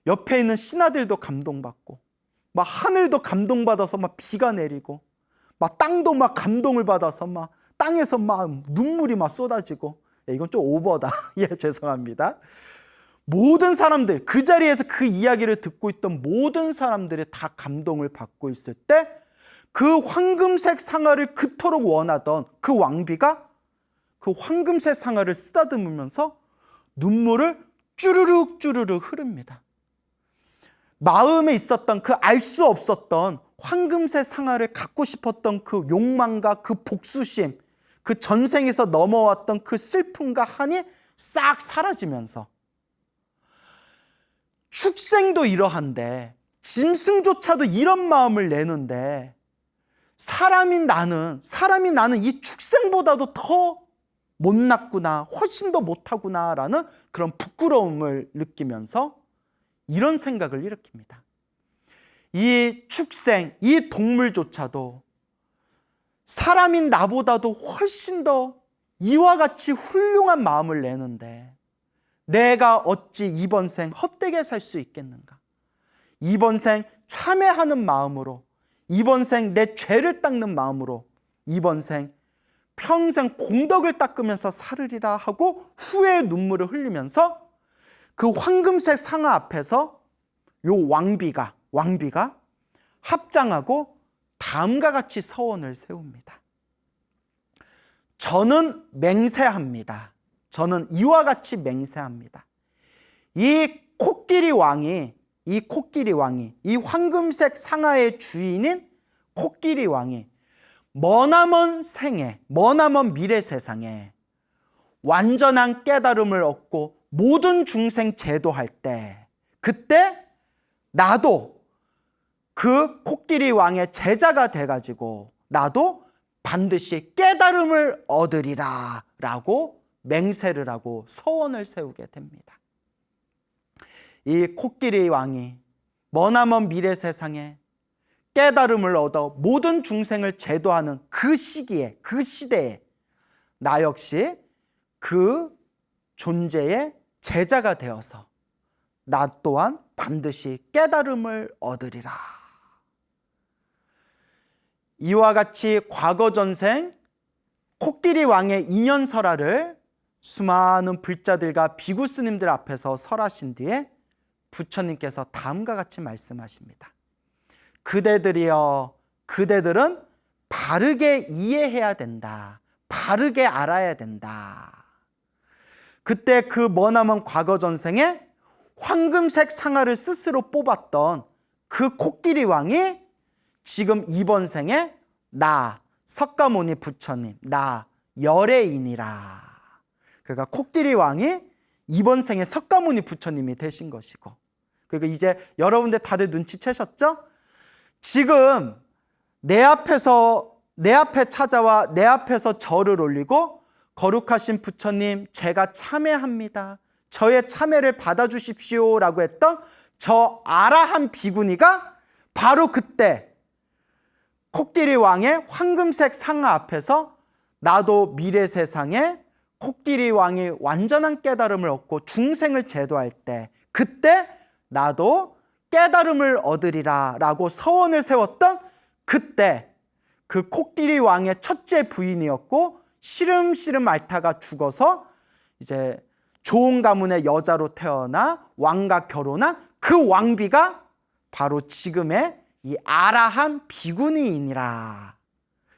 Speaker 1: 옆에 있는 신하들도 감동받고 막 하늘도 감동받아서 막 비가 내리고 막 땅도 막 감동을 받아서 막 땅에서 막 눈물이 막 쏟아지고 이건 좀 오버다. 예, 죄송합니다. 모든 사람들, 그 자리에서 그 이야기를 듣고 있던 모든 사람들이 다 감동을 받고 있을 때 그 황금색 상아를 그토록 원하던 그 왕비가 그 황금색 상아를 쓰다듬으면서 눈물을 쭈르륵 흐릅니다. 마음에 있었던 그 알 수 없었던 황금색 상아를 갖고 싶었던 그 욕망과 그 복수심, 그 전생에서 넘어왔던 그 슬픔과 한이 싹 사라지면서 축생도 이러한데 짐승조차도 이런 마음을 내는데 사람이 나는 이 축생보다도 더 못났구나, 훨씬 더 못하구나라는 그런 부끄러움을 느끼면서 이런 생각을 일으킵니다. 이 축생, 이 동물조차도 사람인 나보다도 훨씬 더 이와 같이 훌륭한 마음을 내는데 내가 어찌 이번 생 헛되게 살 수 있겠는가? 이번 생 참회하는 마음으로, 이번 생 내 죄를 닦는 마음으로 이번 생 평생 공덕을 닦으면서 살으리라 하고 후회의 눈물을 흘리면서 그 황금색 상아 앞에서 요 왕비가 합장하고 다음과 같이 서원을 세웁니다. 저는 맹세합니다. 저는 이와 같이 맹세합니다. 이 코끼리 왕이 이 황금색 상아의 주인인 코끼리 왕이 머나먼 생에, 머나먼 미래 세상에 완전한 깨달음을 얻고 모든 중생 제도할 때, 그때 나도 그 코끼리 왕의 제자가 돼가지고 나도 반드시 깨달음을 얻으리라 라고 맹세를 하고 서원을 세우게 됩니다. 이 코끼리 왕이 머나먼 미래 세상에 깨달음을 얻어 모든 중생을 제도하는 그 시기에, 그 시대에 나 역시 그 존재의 제자가 되어서 나 또한 반드시 깨달음을 얻으리라. 이와 같이 과거 전생 코끼리 왕의 인연설화를 수많은 불자들과 비구 스님들 앞에서 설하신 뒤에 부처님께서 다음과 같이 말씀하십니다. 그대들이여, 그대들은 바르게 이해해야 된다. 바르게 알아야 된다. 그때 그 머나먼 과거 전생에 황금색 상아를 스스로 뽑았던 그 코끼리 왕이 지금 이번 생에 나 석가모니 부처님, 나 열애인이라. 그러니까 코끼리 왕이 이번 생에 석가모니 부처님이 되신 것이고, 그러니까 이제 여러분들 다들 눈치채셨죠? 지금 내 앞에 찾아와 내 앞에서 절을 올리고 거룩하신 부처님, 제가 참회합니다. 저의 참회를 받아주십시오 라고 했던 저 아라한 비구니가 바로 그때 코끼리 왕의 황금색 상아 앞에서 나도 미래 세상에 코끼리 왕이 완전한 깨달음을 얻고 중생을 제도할 때, 그때 나도 깨달음을 얻으리라 라고 서원을 세웠던 그때 그 코끼리 왕의 첫째 부인이었고 시름시름 앓다가 죽어서 이제 좋은 가문의 여자로 태어나 왕과 결혼한 그 왕비가 바로 지금의 이 아라한 비구니이니라.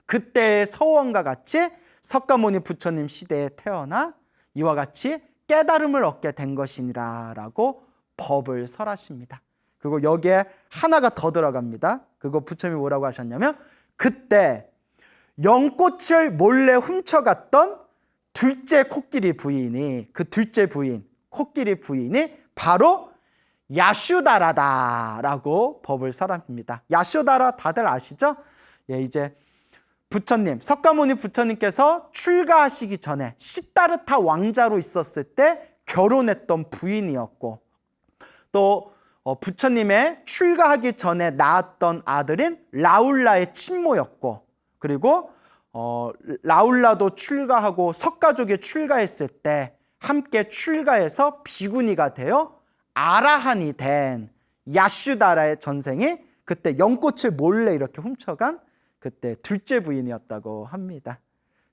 Speaker 1: 그때의 서원과 같이 석가모니 부처님 시대에 태어나 이와 같이 깨달음을 얻게 된 것이니라 라고 법을 설하십니다. 그리고 여기에 하나가 더 들어갑니다. 그거 부처님이 뭐라고 하셨냐면, 그때 연꽃을 몰래 훔쳐갔던 둘째 코끼리 부인이, 그 둘째 부인, 코끼리 부인이 바로 야쇼다라다라고 법을 설합니다. 야쇼다라 다들 아시죠? 예, 이제 부처님, 석가모니 부처님께서 출가하시기 전에 시다르타 왕자로 있었을 때 결혼했던 부인이었고, 또 부처님의 출가하기 전에 낳았던 아들인 라울라의 친모였고, 그리고 라울라도 출가하고 석가족이 출가했을 때 함께 출가해서 비구니가 되어 아라한이 된 야슈다라의 전생이 그때 연꽃을 몰래 이렇게 훔쳐간 그때 둘째 부인이었다고 합니다.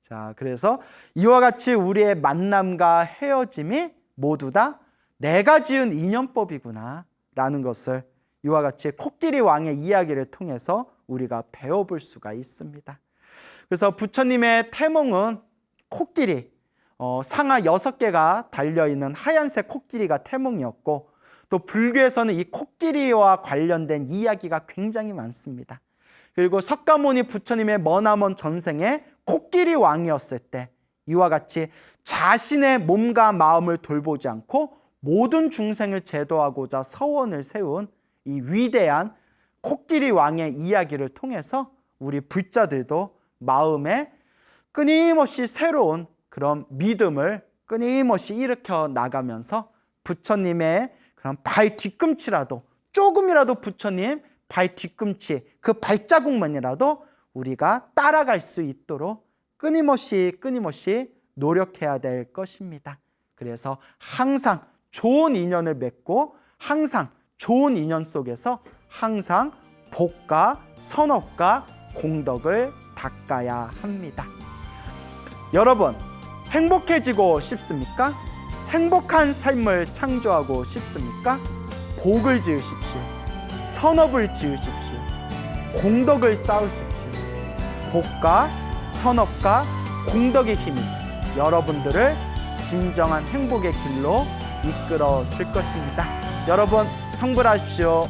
Speaker 1: 자, 그래서 이와 같이 우리의 만남과 헤어짐이 모두 다 내가 지은 인연법이구나 라는 것을 이와 같이 코끼리 왕의 이야기를 통해서 우리가 배워볼 수가 있습니다. 그래서 부처님의 태몽은 코끼리, 상아 6개가 달려있는 하얀색 코끼리가 태몽이었고, 또 불교에서는 이 코끼리와 관련된 이야기가 굉장히 많습니다. 그리고 석가모니 부처님의 머나먼 전생에 코끼리 왕이었을 때 이와 같이 자신의 몸과 마음을 돌보지 않고 모든 중생을 제도하고자 서원을 세운 이 위대한 코끼리 왕의 이야기를 통해서 우리 불자들도 마음에 끊임없이 새로운 그런 믿음을 끊임없이 일으켜 나가면서 부처님의 그런 발 뒤꿈치라도, 조금이라도 부처님 발 뒤꿈치, 그 발자국만이라도 우리가 따라갈 수 있도록 끊임없이 노력해야 될 것입니다. 그래서 항상 좋은 인연을 맺고 항상 좋은 인연 속에서 항상 복과 선업과 공덕을 닦아야 합니다. 여러분, 행복해지고 싶습니까? 행복한 삶을 창조하고 싶습니까? 복을 지으십시오. 선업을 지으십시오. 공덕을 쌓으십시오. 복과 선업과 공덕의 힘이 여러분들을 진정한 행복의 길로 이끌어 줄 것입니다. 여러분, 성불하십시오.